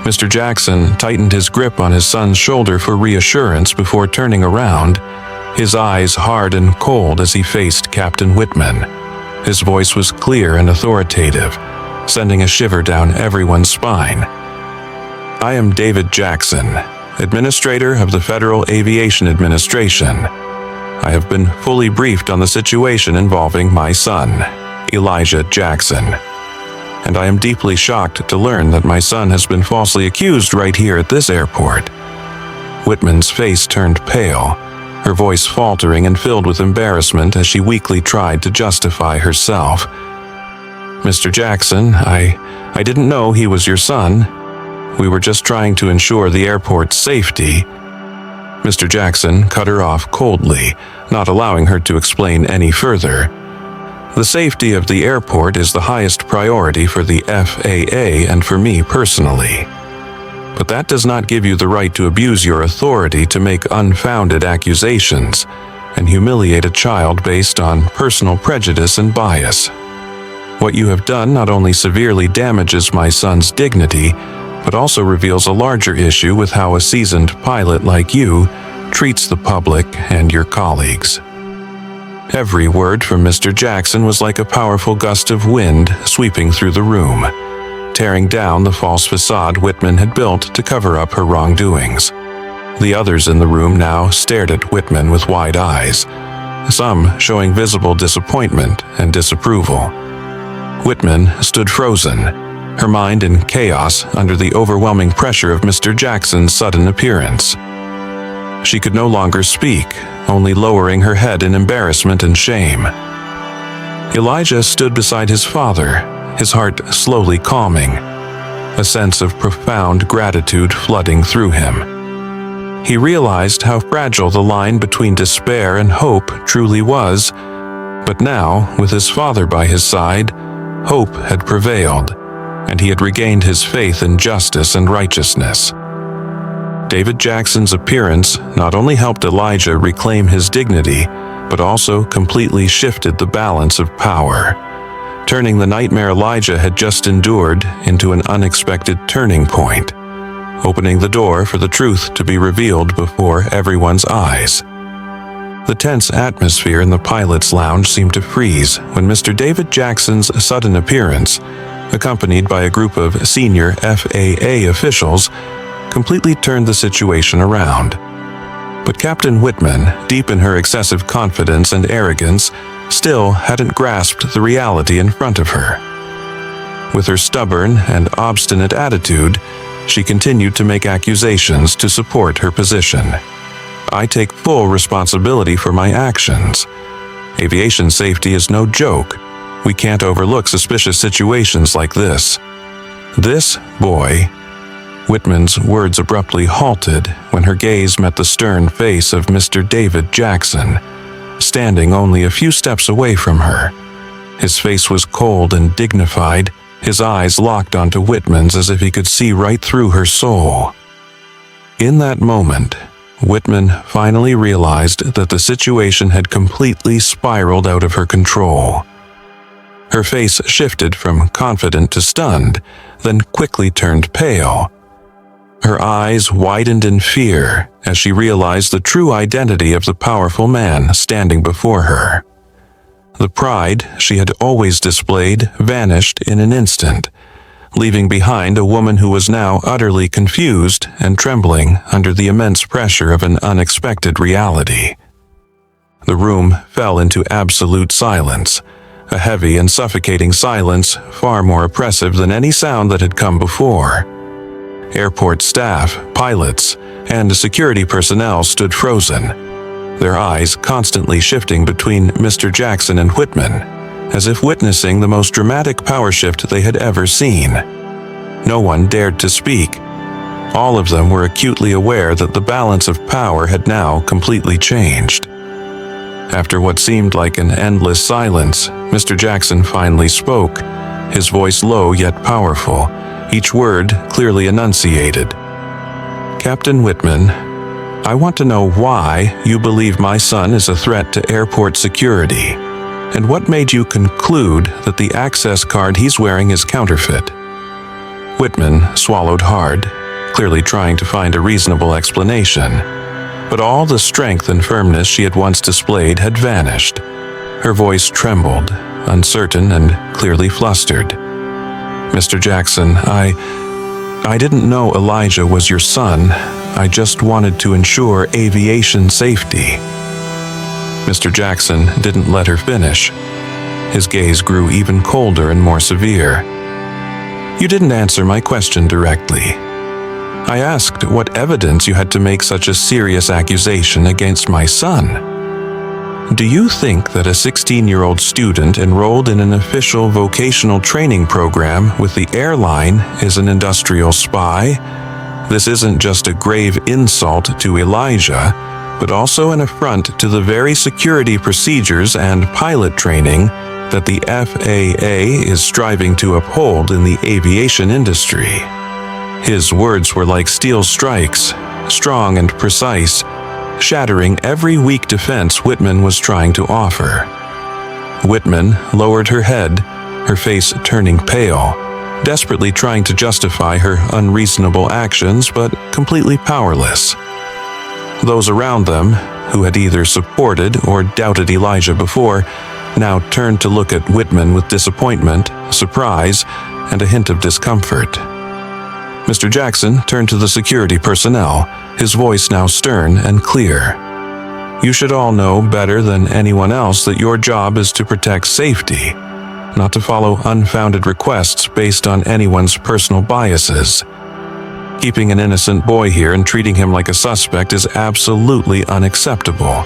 Mr. Jackson tightened his grip on his son's shoulder for reassurance before turning around, his eyes hard and cold as he faced Captain Whitman. His voice was clear and authoritative, sending a shiver down everyone's spine. "I am David Jackson, Administrator of the Federal Aviation Administration. I have been fully briefed on the situation involving my son, Elijah Jackson. And I am deeply shocked to learn that my son has been falsely accused right here at this airport." Whitman's face turned pale, her voice faltering and filled with embarrassment as she weakly tried to justify herself. "Mr. Jackson, I didn't know he was your son. We were just trying to ensure the airport's safety." Mr. Jackson cut her off coldly, not allowing her to explain any further. "The safety of the airport is the highest priority for the FAA and for me personally. But that does not give you the right to abuse your authority to make unfounded accusations and humiliate a child based on personal prejudice and bias. What you have done not only severely damages my son's dignity, but also reveals a larger issue with how a seasoned pilot like you treats the public and your colleagues." Every word from Mr. Jackson was like a powerful gust of wind sweeping through the room, tearing down the false facade Whitman had built to cover up her wrongdoings. The others in the room now stared at Whitman with wide eyes, some showing visible disappointment and disapproval. Whitman stood frozen, her mind in chaos under the overwhelming pressure of Mr. Jackson's sudden appearance. She could no longer speak, only lowering her head in embarrassment and shame. Elijah stood beside his father, his heart slowly calming. a sense of profound gratitude flooding through him. He realized how fragile the line between despair and hope truly was, but now, with his father by his side, hope had prevailed, and he had regained his faith in justice and righteousness. David Jackson's appearance not only helped Elijah reclaim his dignity, but also completely shifted the balance of power, turning the nightmare Elijah had just endured into an unexpected turning point, opening the door for the truth to be revealed before everyone's eyes. The tense atmosphere in the pilot's lounge seemed to freeze when Mr. David Jackson's sudden appearance, accompanied by a group of senior FAA officials, completely turned the situation around. But Captain Whitman, deep in her excessive confidence and arrogance, still hadn't grasped the reality in front of her. With her stubborn and obstinate attitude, she continued to make accusations to support her position. I take full responsibility for my actions. Aviation safety is no joke. We can't overlook suspicious situations like this. This boy. Whitman's words abruptly halted when her gaze met the stern face of Mr. David Jackson, standing only a few steps away from her. His face was cold and dignified, his eyes locked onto Whitman's as if he could see right through her soul. In that moment, Whitman finally realized that the situation had completely spiraled out of her control. Her face shifted from confident to stunned, then quickly turned pale. Her eyes widened in fear as she realized the true identity of the powerful man standing before her. The pride she had always displayed vanished in an instant, leaving behind a woman who was now utterly confused and trembling under the immense pressure of an unexpected reality. The room fell into absolute silence, a heavy and suffocating silence far more oppressive than any sound that had come before. Airport staff, pilots, and security personnel stood frozen, their eyes constantly shifting between Mr. Jackson and Whitman, as if witnessing the most dramatic power shift they had ever seen. No one dared to speak. All of them were acutely aware that the balance of power had now completely changed. After what seemed like an endless silence, Mr. Jackson finally spoke, his voice low yet powerful, each word clearly enunciated. "Captain Whitman, I want to know why you believe my son is a threat to airport security, and what made you conclude that the access card he's wearing is counterfeit." Whitman swallowed hard, clearly trying to find a reasonable explanation, but all the strength and firmness she had once displayed had vanished. Her voice trembled, uncertain and clearly flustered. "Mr. Jackson, I didn't know Elijah was your son. I just wanted to ensure aviation safety." Mr. Jackson didn't let her finish. His gaze grew even colder and more severe. "You didn't answer my question directly. I asked what evidence you had to make such a serious accusation against my son. Do you think that a 16-year-old student enrolled in an official vocational training program with the airline is an industrial spy? This isn't just a grave insult to Elijah, but also an affront to the very security procedures and pilot training that the FAA is striving to uphold in the aviation industry." His words were like steel strikes, strong and precise, shattering every weak defense Whitman was trying to offer. Whitman lowered her head, her face turning pale, desperately trying to justify her unreasonable actions, but completely powerless. Those around them, who had either supported or doubted Elijah before, now turned to look at Whitman with disappointment, surprise, and a hint of discomfort. Mr. Jackson turned to the security personnel, his voice now stern and clear. "You should all know better than anyone else that your job is to protect safety, not to follow unfounded requests based on anyone's personal biases. Keeping an innocent boy here and treating him like a suspect is absolutely unacceptable.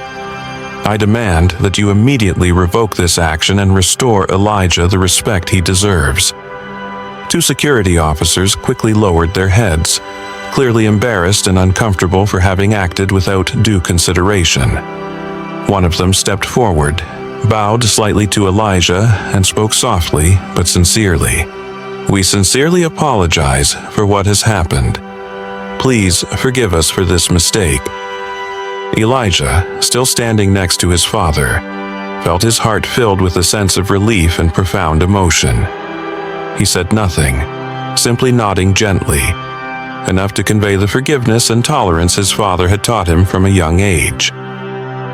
I demand that you immediately revoke this action and restore Elijah the respect he deserves." Two security officers quickly lowered their heads, clearly embarrassed and uncomfortable for having acted without due consideration. One of them stepped forward, bowed slightly to Elijah, and spoke softly but sincerely. "We sincerely apologize for what has happened. Please forgive us for this mistake." Elijah, still standing next to his father, felt his heart filled with a sense of relief and profound emotion. He said nothing, simply nodding gently, enough to convey the forgiveness and tolerance his father had taught him from a young age.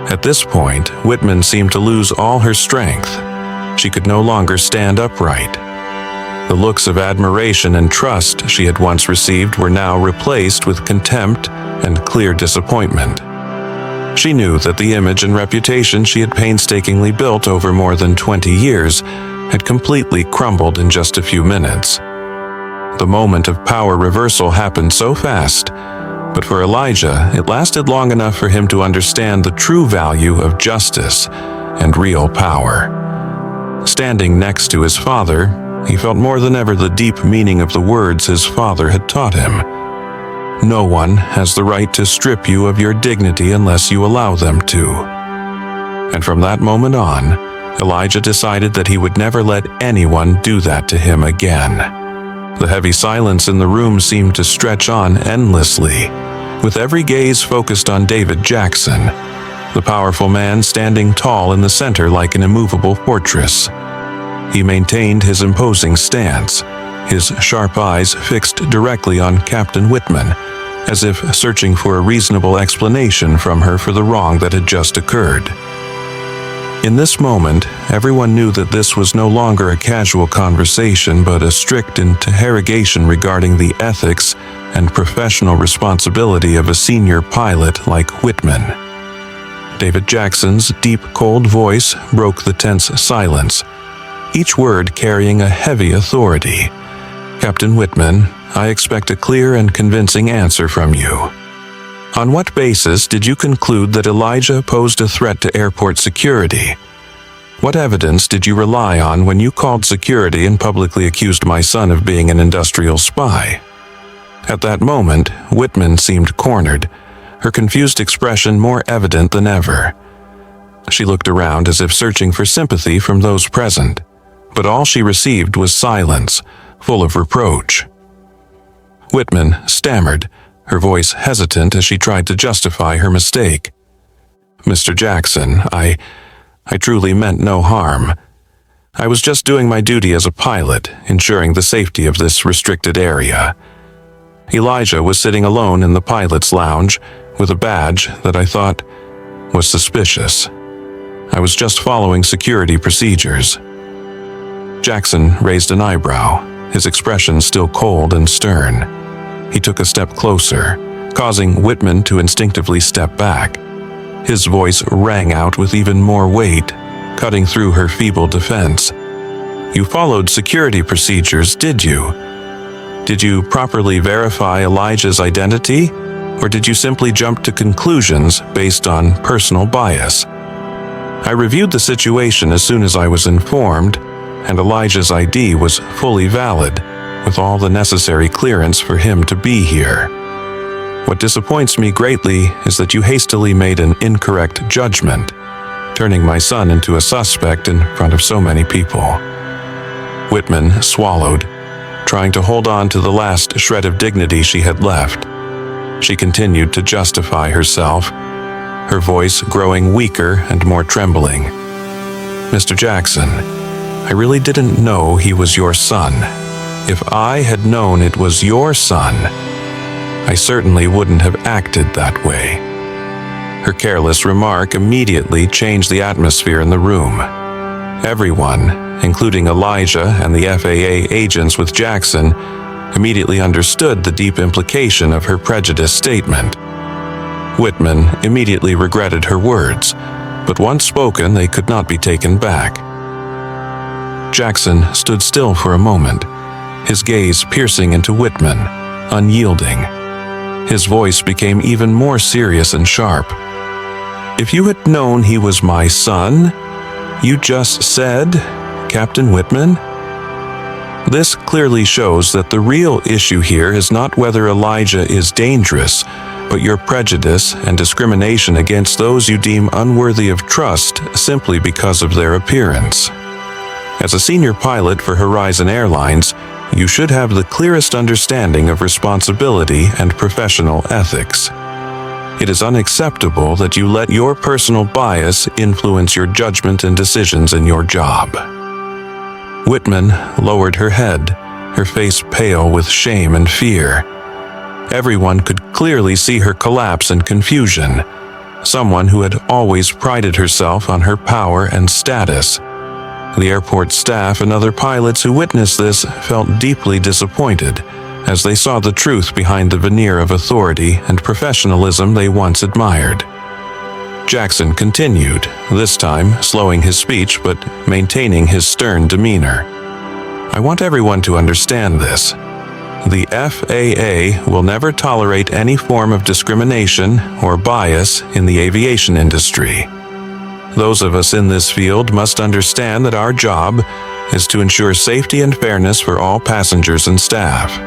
At this point, Whitman seemed to lose all her strength. She could no longer stand upright. The looks of admiration and trust she had once received were now replaced with contempt and clear disappointment. She knew that the image and reputation she had painstakingly built over more than 20 years had completely crumbled in just a few minutes. The moment of power reversal happened so fast, but for Elijah, it lasted long enough for him to understand the true value of justice and real power. Standing next to his father, he felt more than ever the deep meaning of the words his father had taught him. No one has the right to strip you of your dignity unless you allow them to. And from that moment on, Elijah decided that he would never let anyone do that to him again. The heavy silence in the room seemed to stretch on endlessly, with every gaze focused on David Jackson, the powerful man standing tall in the center like an immovable fortress. He maintained his imposing stance, his sharp eyes fixed directly on Captain Whitman, as if searching for a reasonable explanation from her for the wrong that had just occurred. In this moment, everyone knew that this was no longer a casual conversation but a strict interrogation regarding the ethics and professional responsibility of a senior pilot like Whitman. David Jackson's deep, cold voice broke the tense silence, each word carrying a heavy authority. "Captain Whitman, I expect a clear and convincing answer from you. On what basis did you conclude that Elijah posed a threat to airport security? What evidence did you rely on when you called security and publicly accused my son of being an industrial spy?" At that moment, Whitman seemed cornered, her confused expression more evident than ever. She looked around as if searching for sympathy from those present, but all she received was silence, full of reproach. Whitman stammered, her voice hesitant as she tried to justify her mistake. "Mr. Jackson, I truly meant no harm. I was just doing my duty as a pilot, ensuring the safety of this restricted area." Elijah was sitting alone in the pilot's lounge with a badge that I thought was suspicious. I was just following security procedures. Jackson raised an eyebrow, his expression still cold and stern. He took a step closer, causing Whitman to instinctively step back. His voice rang out with even more weight, cutting through her feeble defense. "You followed security procedures, did you? Did you properly verify Elijah's identity, or did you simply jump to conclusions based on personal bias? I reviewed the situation as soon as I was informed, and Elijah's ID was fully valid, with all the necessary clearance for him to be here. What disappoints me greatly is that you hastily made an incorrect judgment, turning my son into a suspect in front of so many people." Whitman swallowed, trying to hold on to the last shred of dignity she had left. She continued to justify herself, her voice growing weaker and more trembling. "Mr. Jackson, I really didn't know he was your son. If I had known it was your son, I certainly wouldn't have acted that way." Her careless remark immediately changed the atmosphere in the room. Everyone, including Elijah and the FAA agents with Jackson, immediately understood the deep implication of her prejudiced statement. Whitman immediately regretted her words, but once spoken, they could not be taken back. Jackson stood still for a moment, his gaze piercing into Whitman, unyielding. His voice became even more serious and sharp. "If you had known he was my son, you just said, Captain Whitman?" This clearly shows that the real issue here is not whether Elijah is dangerous, but your prejudice and discrimination against those you deem unworthy of trust simply because of their appearance. As a senior pilot for Horizon Airlines, you should have the clearest understanding of responsibility and professional ethics. It is unacceptable that you let your personal bias influence your judgment and decisions in your job. Whitman lowered her head, her face pale with shame and fear. Everyone could clearly see her collapse in confusion. Someone who had always prided herself on her power and status. The airport staff and other pilots who witnessed this felt deeply disappointed as they saw the truth behind the veneer of authority and professionalism they once admired. Jackson continued, this time slowing his speech but maintaining his stern demeanor. I want everyone to understand this. The FAA will never tolerate any form of discrimination or bias in the aviation industry. Those of us in this field must understand that our job is to ensure safety and fairness for all passengers and staff.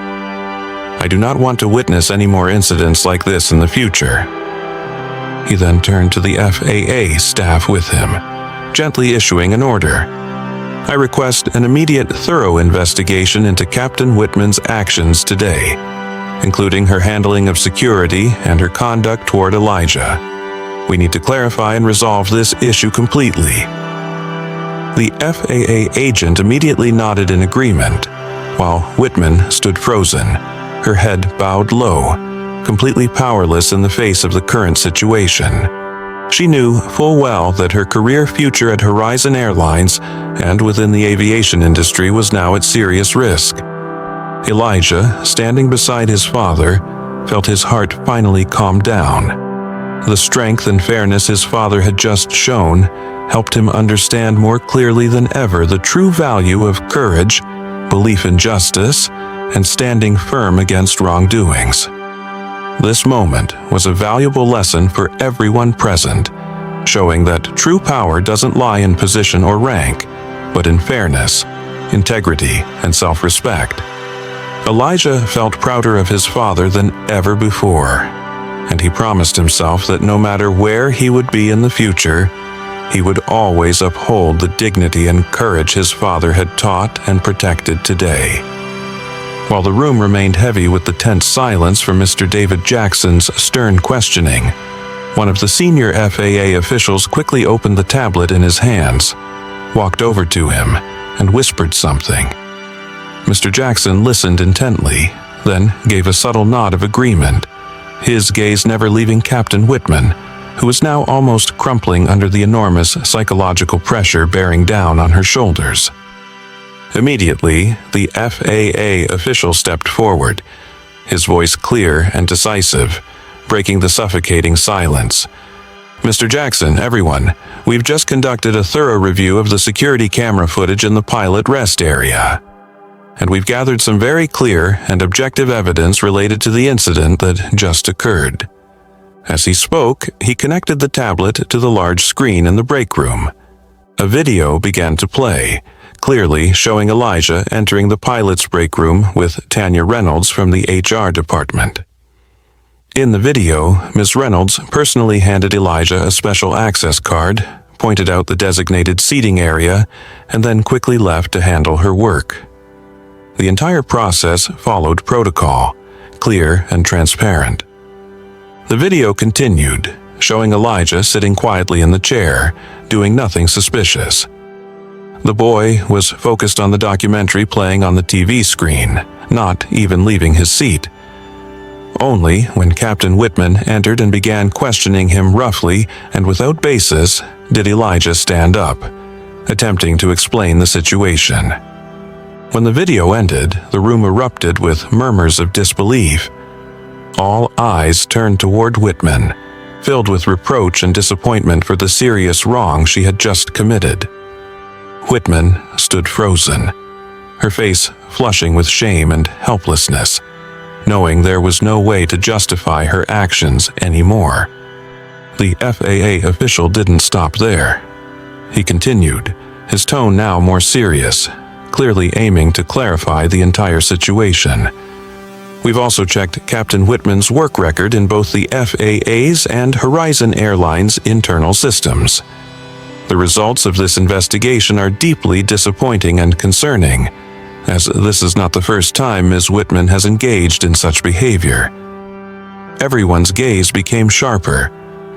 I do not want to witness any more incidents like this in the future. He then turned to the FAA staff with him, gently issuing an order. I request an immediate, thorough investigation into Captain Whitman's actions today, including her handling of security and her conduct toward Elijah. We need to clarify and resolve this issue completely. The FAA agent immediately nodded in agreement, while Whitman stood frozen, her head bowed low, completely powerless in the face of the current situation. She knew full well that her career future at Horizon Airlines and within the aviation industry was now at serious risk. Elijah, standing beside his father, felt his heart finally calm down. The strength and fairness his father had just shown helped him understand more clearly than ever the true value of courage, belief in justice, and standing firm against wrongdoings. This moment was a valuable lesson for everyone present, showing that true power doesn't lie in position or rank, but in fairness, integrity, and self-respect. Elijah felt prouder of his father than ever before, and he promised himself that no matter where he would be in the future, he would always uphold the dignity and courage his father had taught and protected today. While the room remained heavy with the tense silence from Mr. David Jackson's stern questioning, one of the senior FAA officials quickly opened the tablet in his hands, walked over to him, and whispered something. Mr. Jackson listened intently, then gave a subtle nod of agreement, his gaze never leaving Captain Whitman, who was now almost crumpling under the enormous psychological pressure bearing down on her shoulders. Immediately, the FAA official stepped forward, his voice clear and decisive, breaking the suffocating silence. Mr. Jackson, everyone, we've just conducted a thorough review of the security camera footage in the pilot rest area, and we've gathered some very clear and objective evidence related to the incident that just occurred. As he spoke, he connected the tablet to the large screen in the break room. A video began to play, clearly showing Elijah entering the pilot's break room with Tanya Reynolds from the HR department. In the video, Ms. Reynolds personally handed Elijah a special access card, pointed out the designated seating area, and then quickly left to handle her work. The entire process followed protocol, clear and transparent. The video continued, showing Elijah sitting quietly in the chair, doing nothing suspicious. The boy was focused on the documentary playing on the TV screen, not even leaving his seat. Only when Captain Whitman entered and began questioning him roughly and without basis did Elijah stand up, attempting to explain the situation. When the video ended, the room erupted with murmurs of disbelief. All eyes turned toward Whitman, filled with reproach and disappointment for the serious wrong she had just committed. Whitman stood frozen, her face flushing with shame and helplessness, knowing there was no way to justify her actions anymore. The FAA official didn't stop there. He continued, his tone now more serious, clearly aiming to clarify the entire situation. We've also checked Captain Whitman's work record in both the FAA's and Horizon Airlines' internal systems. The results of this investigation are deeply disappointing and concerning, as this is not the first time Ms. Whitman has engaged in such behavior. Everyone's gaze became sharper,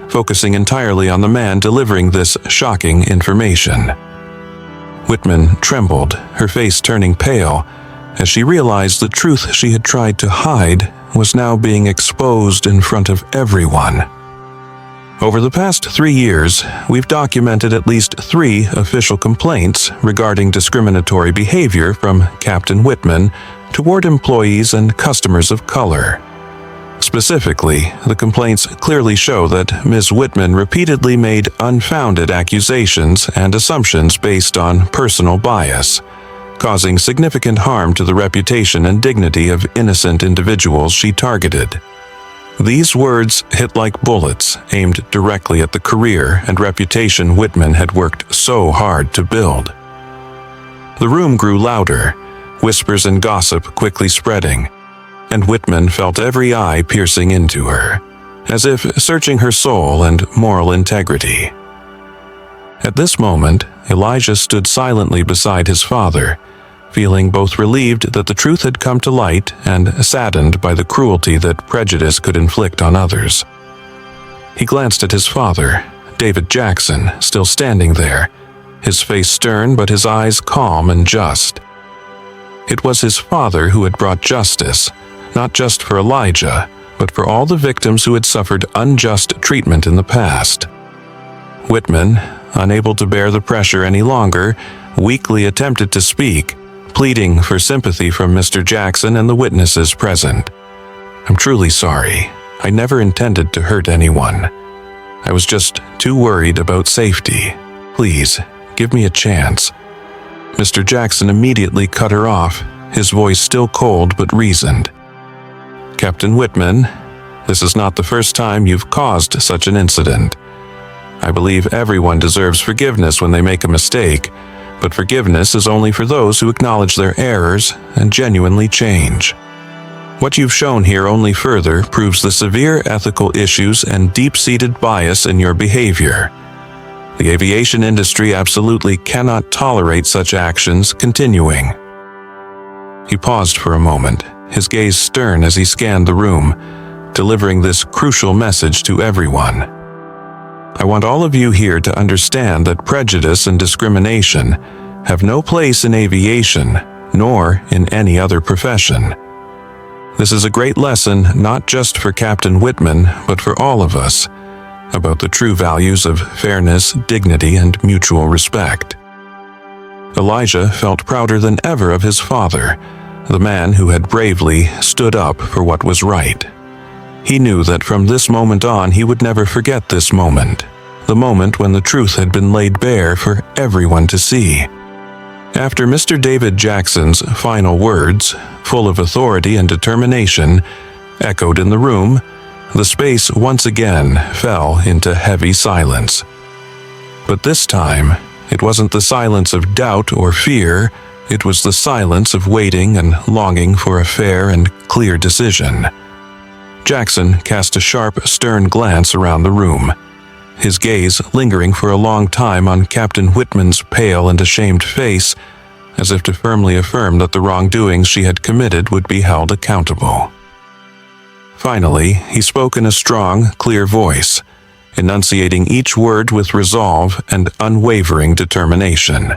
focusing entirely on the man delivering this shocking information. Whitman trembled, her face turning pale, as she realized the truth she had tried to hide was now being exposed in front of everyone. Over the past 3 years, we've documented at least 3 official complaints regarding discriminatory behavior from Captain Whitman toward employees and customers of color. Specifically, the complaints clearly show that Ms. Whitman repeatedly made unfounded accusations and assumptions based on personal bias, causing significant harm to the reputation and dignity of innocent individuals she targeted. These words hit like bullets, aimed directly at the career and reputation Whitman had worked so hard to build. The room grew louder, whispers and gossip quickly spreading, and Whitman felt every eye piercing into her, as if searching her soul and moral integrity. At this moment, Elijah stood silently beside his father, feeling both relieved that the truth had come to light and saddened by the cruelty that prejudice could inflict on others. He glanced at his father, David Jackson, still standing there, his face stern but his eyes calm and just. It was his father who had brought justice, not just for Elijah, but for all the victims who had suffered unjust treatment in the past. Whitman, unable to bear the pressure any longer, weakly attempted to speak, pleading for sympathy from Mr. Jackson and the witnesses present. "I'm truly sorry. I never intended to hurt anyone. I was just too worried about safety. Please, give me a chance." Mr. Jackson immediately cut her off, his voice still cold but reasoned. "Captain Whitman, this is not the first time you've caused such an incident. I believe everyone deserves forgiveness when they make a mistake, but forgiveness is only for those who acknowledge their errors and genuinely change. What you've shown here only further proves the severe ethical issues and deep-seated bias in your behavior. The aviation industry absolutely cannot tolerate such actions continuing." He paused for a moment, his gaze stern as he scanned the room, delivering this crucial message to everyone. "I want all of you here to understand that prejudice and discrimination have no place in aviation, nor in any other profession. This is a great lesson not just for Captain Whitman, but for all of us, about the true values of fairness, dignity, and mutual respect." Elijah felt prouder than ever of his father, the man who had bravely stood up for what was right. He knew that from this moment on he would never forget this moment, the moment when the truth had been laid bare for everyone to see. After Mr. David Jackson's final words, full of authority and determination, echoed in the room, the space once again fell into heavy silence. But this time, it wasn't the silence of doubt or fear, it was the silence of waiting and longing for a fair and clear decision. Jackson cast a sharp, stern glance around the room, his gaze lingering for a long time on Captain Whitman's pale and ashamed face, as if to firmly affirm that the wrongdoings she had committed would be held accountable. Finally, he spoke in a strong, clear voice, enunciating each word with resolve and unwavering determination.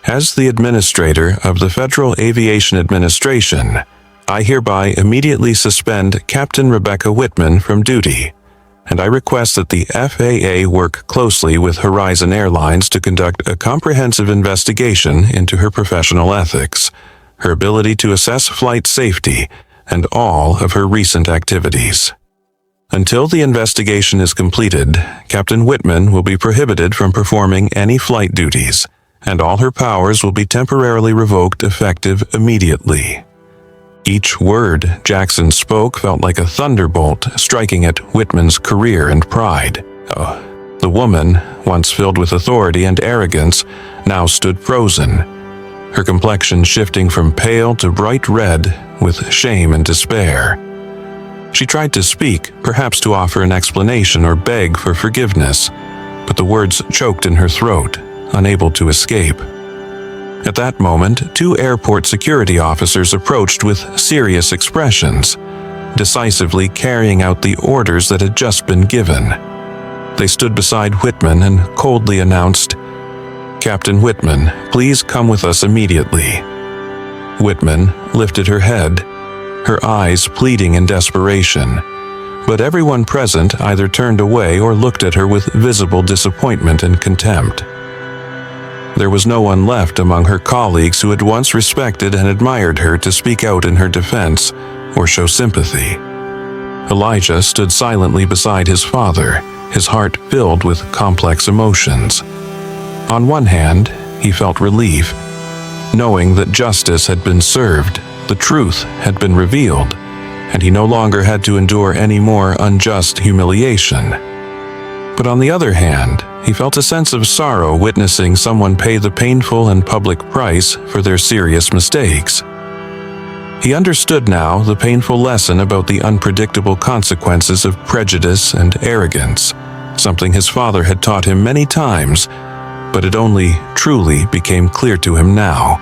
"As the administrator of the Federal Aviation Administration, I hereby immediately suspend Captain Rebecca Whitman from duty, and I request that the FAA work closely with Horizon Airlines to conduct a comprehensive investigation into her professional ethics, her ability to assess flight safety, and all of her recent activities. Until the investigation is completed, Captain Whitman will be prohibited from performing any flight duties, and all her powers will be temporarily revoked effective immediately." Each word Jackson spoke felt like a thunderbolt striking at Whitman's career and pride. The woman, once filled with authority and arrogance, now stood frozen, her complexion shifting from pale to bright red with shame and despair. She tried to speak, perhaps to offer an explanation or beg for forgiveness, but the words choked in her throat, unable to escape. At that moment, 2 airport security officers approached with serious expressions, decisively carrying out the orders that had just been given. They stood beside Whitman and coldly announced, "Captain Whitman, please come with us immediately." Whitman lifted her head, her eyes pleading in desperation, but everyone present either turned away or looked at her with visible disappointment and contempt. There was no one left among her colleagues who had once respected and admired her to speak out in her defense or show sympathy. Elijah stood silently beside his father, his heart filled with complex emotions. On one hand, he felt relief, knowing that justice had been served, the truth had been revealed, and he no longer had to endure any more unjust humiliation. But on the other hand, he felt a sense of sorrow witnessing someone pay the painful and public price for their serious mistakes. He understood now the painful lesson about the unpredictable consequences of prejudice and arrogance, something his father had taught him many times, but it only truly became clear to him now.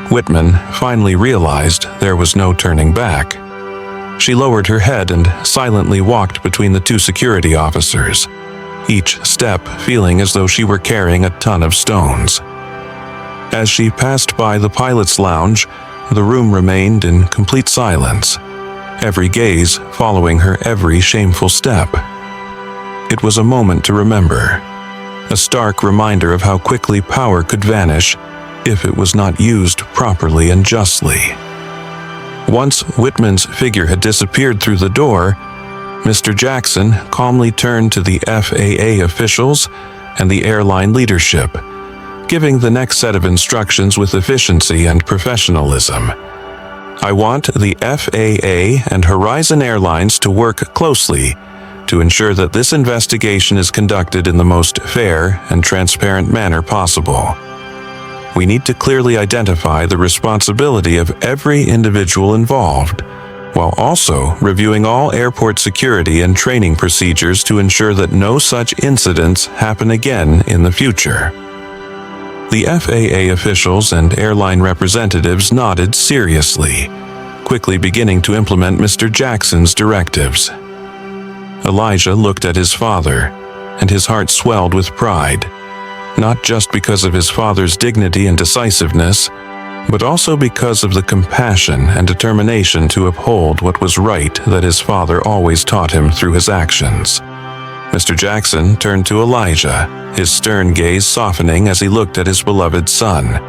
Whitman finally realized there was no turning back. She lowered her head and silently walked between the 2 security officers, each step feeling as though she were carrying a ton of stones. As she passed by the pilot's lounge, the room remained in complete silence, every gaze following her every shameful step. It was a moment to remember, a stark reminder of how quickly power could vanish if it was not used properly and justly. Once Whitman's figure had disappeared through the door, Mr. Jackson calmly turned to the FAA officials and the airline leadership, giving the next set of instructions with efficiency and professionalism. "I want the FAA and Horizon Airlines to work closely to ensure that this investigation is conducted in the most fair and transparent manner possible. We need to clearly identify the responsibility of every individual involved, while also reviewing all airport security and training procedures to ensure that no such incidents happen again in the future." The FAA officials and airline representatives nodded seriously, quickly beginning to implement Mr. Jackson's directives. Elijah looked at his father, and his heart swelled with pride, not just because of his father's dignity and decisiveness, but also because of the compassion and determination to uphold what was right that his father always taught him through his actions. Mr. Jackson turned to Elijah, his stern gaze softening as he looked at his beloved son.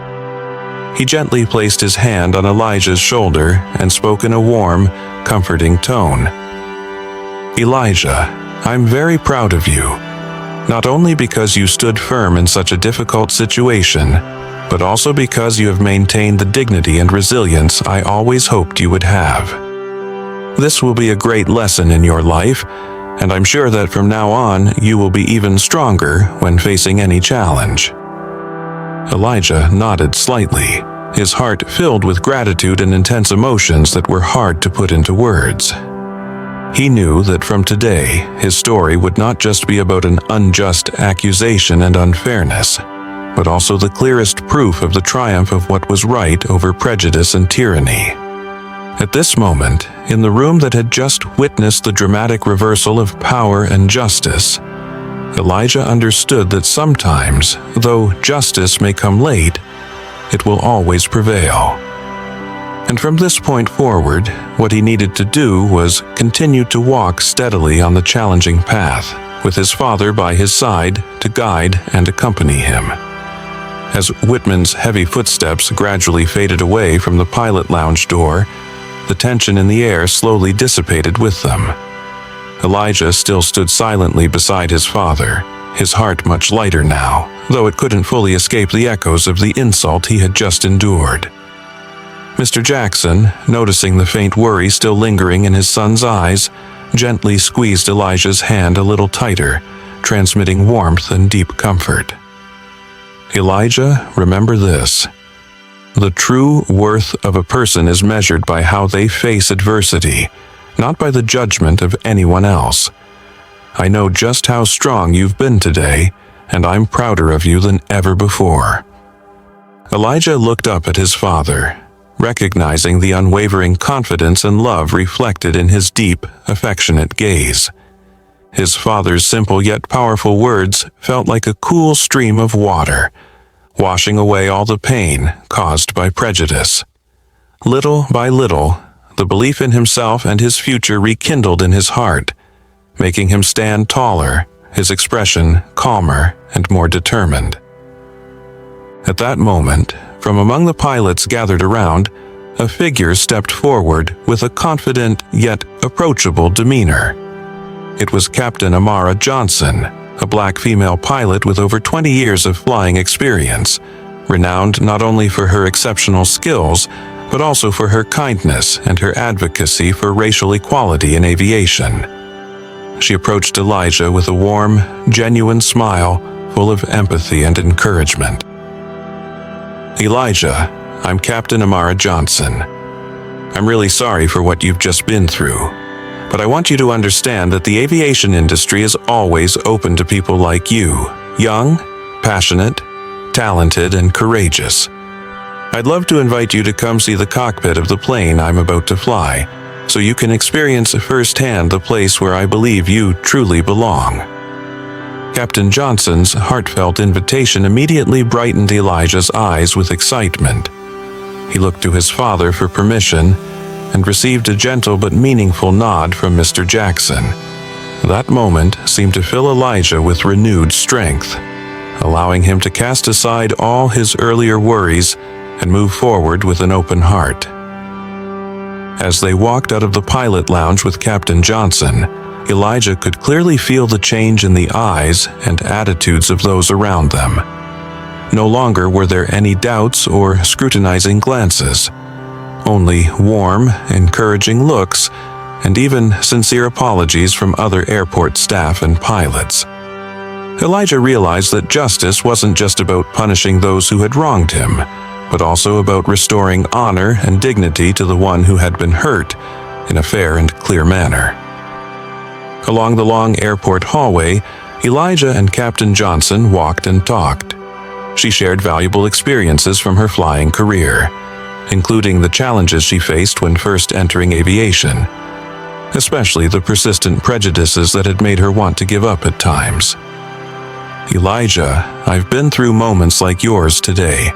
He gently placed his hand on Elijah's shoulder and spoke in a warm, comforting tone. "Elijah, I'm very proud of you, not only because you stood firm in such a difficult situation, but also because you have maintained the dignity and resilience I always hoped you would have. This will be a great lesson in your life, and I'm sure that from now on you will be even stronger when facing any challenge." Elijah nodded slightly, his heart filled with gratitude and intense emotions that were hard to put into words. He knew that from today, his story would not just be about an unjust accusation and unfairness, but also the clearest proof of the triumph of what was right over prejudice and tyranny. At this moment, in the room that had just witnessed the dramatic reversal of power and justice, Elijah understood that sometimes, though justice may come late, it will always prevail. And from this point forward, what he needed to do was continue to walk steadily on the challenging path, with his father by his side to guide and accompany him. As Whitman's heavy footsteps gradually faded away from the pilot lounge door, the tension in the air slowly dissipated with them. Elijah still stood silently beside his father, his heart much lighter now, though it couldn't fully escape the echoes of the insult he had just endured. Mr. Jackson, noticing the faint worry still lingering in his son's eyes, gently squeezed Elijah's hand a little tighter, transmitting warmth and deep comfort. "Elijah, remember this. The true worth of a person is measured by how they face adversity, not by the judgment of anyone else. I know just how strong you've been today, and I'm prouder of you than ever before." Elijah looked up at his father, recognizing the unwavering confidence and love reflected in his deep, affectionate gaze. His father's simple yet powerful words felt like a cool stream of water, washing away all the pain caused by prejudice. Little by little, the belief in himself and his future rekindled in his heart, making him stand taller, his expression calmer and more determined. At that moment, from among the pilots gathered around, a figure stepped forward with a confident yet approachable demeanor. It was Captain Amara Johnson, a black female pilot with over 20 years of flying experience, renowned not only for her exceptional skills, but also for her kindness and her advocacy for racial equality in aviation. She approached Elijah with a warm, genuine smile full of empathy and encouragement. "Elijah, I'm Captain Amara Johnson. I'm really sorry for what you've just been through, but I want you to understand that the aviation industry is always open to people like you, young, passionate, talented, and courageous. I'd love to invite you to come see the cockpit of the plane I'm about to fly, so you can experience firsthand the place where I believe you truly belong." Captain Johnson's heartfelt invitation immediately brightened Elijah's eyes with excitement. He looked to his father for permission and received a gentle but meaningful nod from Mr. Jackson. That moment seemed to fill Elijah with renewed strength, allowing him to cast aside all his earlier worries and move forward with an open heart. As they walked out of the pilot lounge with Captain Johnson, Elijah could clearly feel the change in the eyes and attitudes of those around them. No longer were there any doubts or scrutinizing glances, only warm, encouraging looks, and even sincere apologies from other airport staff and pilots. Elijah realized that justice wasn't just about punishing those who had wronged him, but also about restoring honor and dignity to the one who had been hurt in a fair and clear manner. Along the long airport hallway, Elijah and Captain Johnson walked and talked. She shared valuable experiences from her flying career, including the challenges she faced when first entering aviation, especially the persistent prejudices that had made her want to give up at times. "Elijah, I've been through moments like yours today.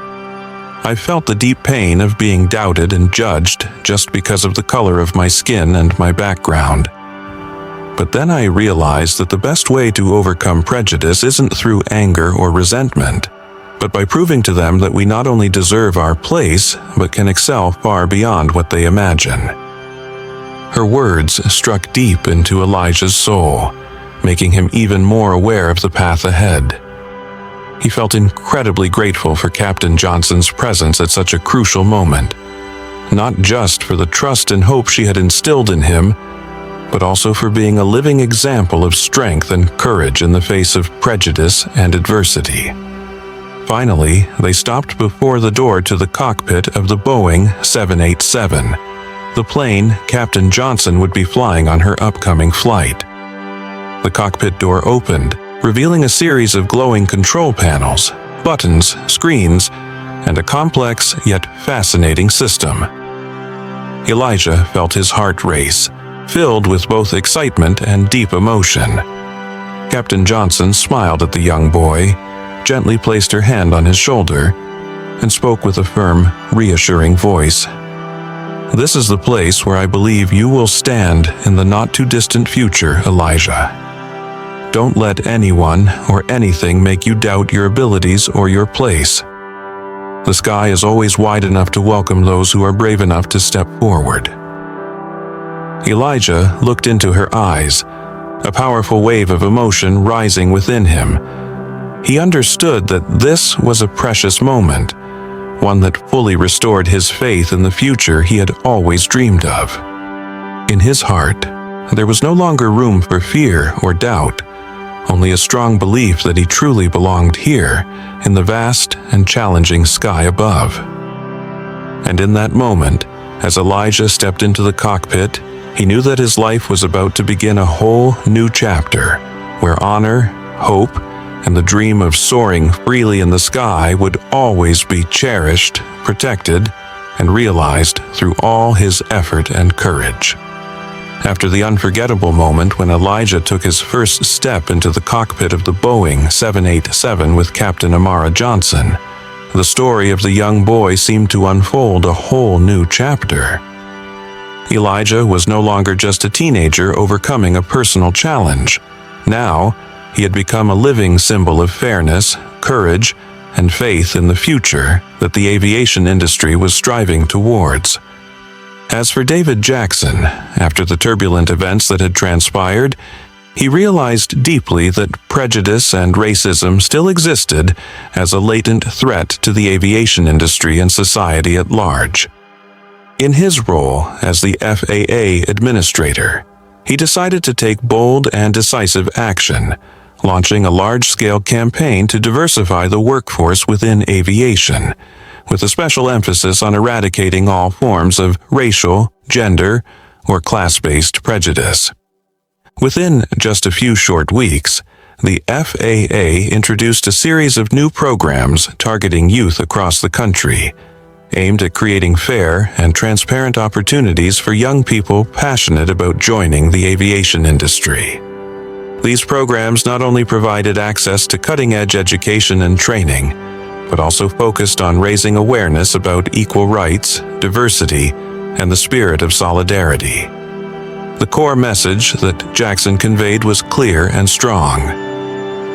I've felt the deep pain of being doubted and judged just because of the color of my skin and my background. But then I realized that the best way to overcome prejudice isn't through anger or resentment, but by proving to them that we not only deserve our place, but can excel far beyond what they imagine." Her words struck deep into Elijah's soul, making him even more aware of the path ahead. He felt incredibly grateful for Captain Johnson's presence at such a crucial moment, not just for the trust and hope she had instilled in him, but also for being a living example of strength and courage in the face of prejudice and adversity. Finally, they stopped before the door to the cockpit of the Boeing 787, the plane Captain Johnson would be flying on her upcoming flight. The cockpit door opened, revealing a series of glowing control panels, buttons, screens, and a complex yet fascinating system. Elijah felt his heart race, filled with both excitement and deep emotion. Captain Johnson smiled at the young boy, gently placed her hand on his shoulder, and spoke with a firm, reassuring voice. "This is the place where I believe you will stand in the not-too-distant future, Elijah. Don't let anyone or anything make you doubt your abilities or your place. The sky is always wide enough to welcome those who are brave enough to step forward." Elijah looked into her eyes, a powerful wave of emotion rising within him. He understood that this was a precious moment, one that fully restored his faith in the future he had always dreamed of. In his heart, there was no longer room for fear or doubt, only a strong belief that he truly belonged here, in the vast and challenging sky above. And in that moment, as Elijah stepped into the cockpit, he knew that his life was about to begin a whole new chapter, where honor, hope, and the dream of soaring freely in the sky would always be cherished, protected, and realized through all his effort and courage. After the unforgettable moment when Elijah took his first step into the cockpit of the Boeing 787 with Captain Amara Johnson, the story of the young boy seemed to unfold a whole new chapter. Elijah was no longer just a teenager overcoming a personal challenge. Now, he had become a living symbol of fairness, courage, and faith in the future that the aviation industry was striving towards. As for David Jackson, after the turbulent events that had transpired, he realized deeply that prejudice and racism still existed as a latent threat to the aviation industry and society at large. In his role as the FAA administrator, he decided to take bold and decisive action, launching a large-scale campaign to diversify the workforce within aviation, with a special emphasis on eradicating all forms of racial, gender, or class-based prejudice. Within just a few short weeks, the FAA introduced a series of new programs targeting youth across the country, aimed at creating fair and transparent opportunities for young people passionate about joining the aviation industry. These programs not only provided access to cutting-edge education and training, but also focused on raising awareness about equal rights, diversity, and the spirit of solidarity. The core message that Jackson conveyed was clear and strong.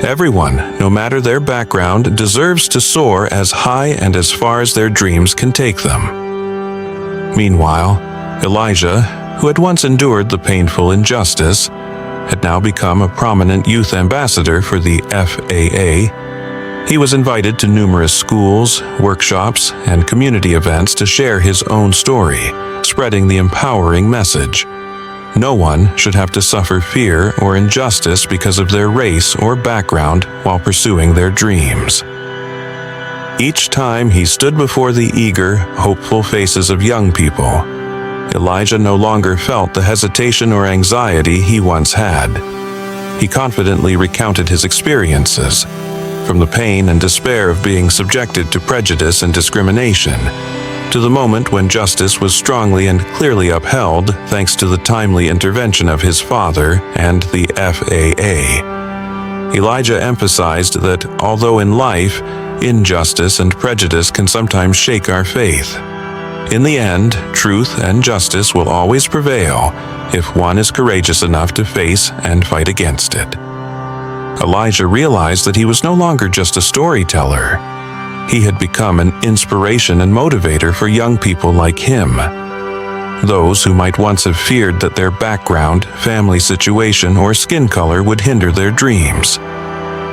Everyone, no matter their background, deserves to soar as high and as far as their dreams can take them. Meanwhile, Elijah, who had once endured the painful injustice, had now become a prominent youth ambassador for the FAA. He was invited to numerous schools, workshops, and community events to share his own story, spreading the empowering message. No one should have to suffer fear or injustice because of their race or background while pursuing their dreams. Each time he stood before the eager, hopeful faces of young people, Elijah no longer felt the hesitation or anxiety he once had. He confidently recounted his experiences, from the pain and despair of being subjected to prejudice and discrimination, to the moment when justice was strongly and clearly upheld thanks to the timely intervention of his father and the FAA. Elijah emphasized that although in life, injustice and prejudice can sometimes shake our faith, in the end, truth and justice will always prevail if one is courageous enough to face and fight against it. Elijah realized that he was no longer just a storyteller. He had become an inspiration and motivator for young people like him, those who might once have feared that their background, family situation, or skin color would hinder their dreams.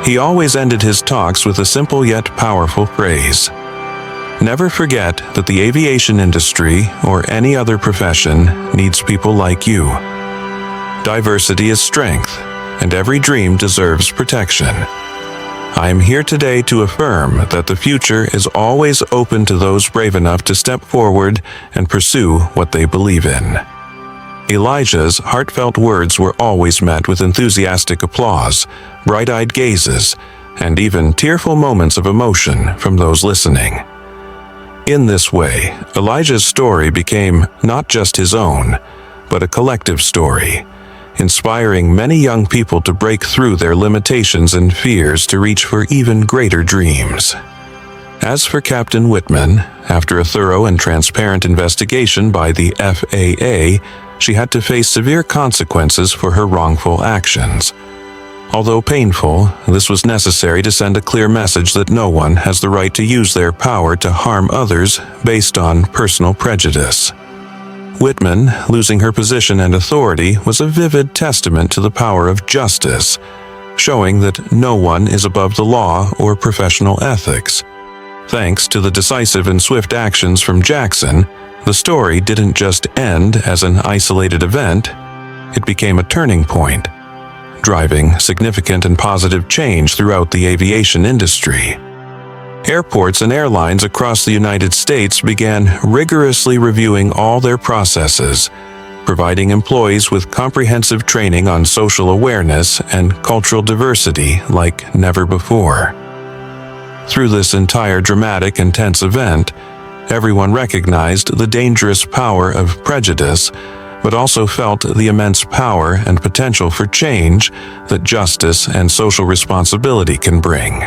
He always ended his talks with a simple yet powerful phrase: never forget that the aviation industry, or any other profession, needs people like you. Diversity is strength, and every dream deserves protection. I am here today to affirm that the future is always open to those brave enough to step forward and pursue what they believe in. Elijah's heartfelt words were always met with enthusiastic applause, bright-eyed gazes, and even tearful moments of emotion from those listening. In this way, Elijah's story became not just his own, but a collective story, inspiring many young people to break through their limitations and fears to reach for even greater dreams. As for Captain Whitman, after a thorough and transparent investigation by the FAA, she had to face severe consequences for her wrongful actions. Although painful, this was necessary to send a clear message that no one has the right to use their power to harm others based on personal prejudice. Whitman, losing her position and authority, was a vivid testament to the power of justice, showing that no one is above the law or professional ethics. Thanks to the decisive and swift actions from Jackson, the story didn't just end as an isolated event, it became a turning point, driving significant and positive change throughout the aviation industry. Airports and airlines across the United States began rigorously reviewing all their processes, providing employees with comprehensive training on social awareness and cultural diversity like never before. Through this entire dramatic and tense event, everyone recognized the dangerous power of prejudice, but also felt the immense power and potential for change that justice and social responsibility can bring.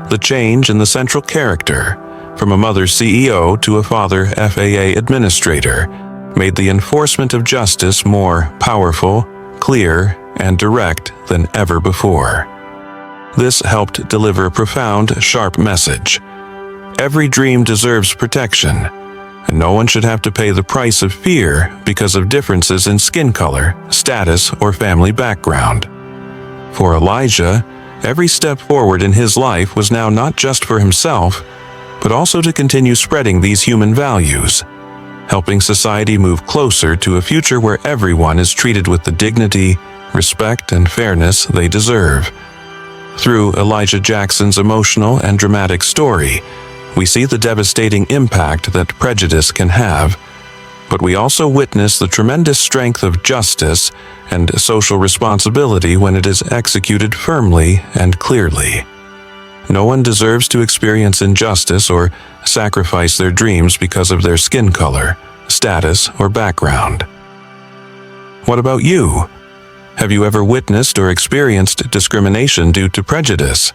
The change in the central character, from a mother CEO to a father FAA administrator, made the enforcement of justice more powerful, clear, and direct than ever before. This helped deliver a profound, sharp message. Every dream deserves protection, and no one should have to pay the price of fear because of differences in skin color, status, or family background. For Elijah, every step forward in his life was now not just for himself, but also to continue spreading these human values, helping society move closer to a future where everyone is treated with the dignity, respect, and fairness they deserve. Through Elijah Jackson's emotional and dramatic story, we see the devastating impact that prejudice can have, but we also witness the tremendous strength of justice and social responsibility when it is executed firmly and clearly. No one deserves to experience injustice or sacrifice their dreams because of their skin color, status, or background. What about you? Have you ever witnessed or experienced discrimination due to prejudice?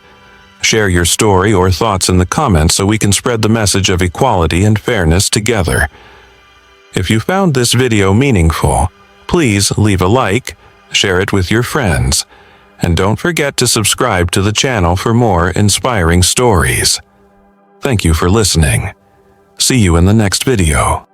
Share your story or thoughts in the comments so we can spread the message of equality and fairness together. If you found this video meaningful, please leave a like, share it with your friends, and don't forget to subscribe to the channel for more inspiring stories. Thank you for listening. See you in the next video.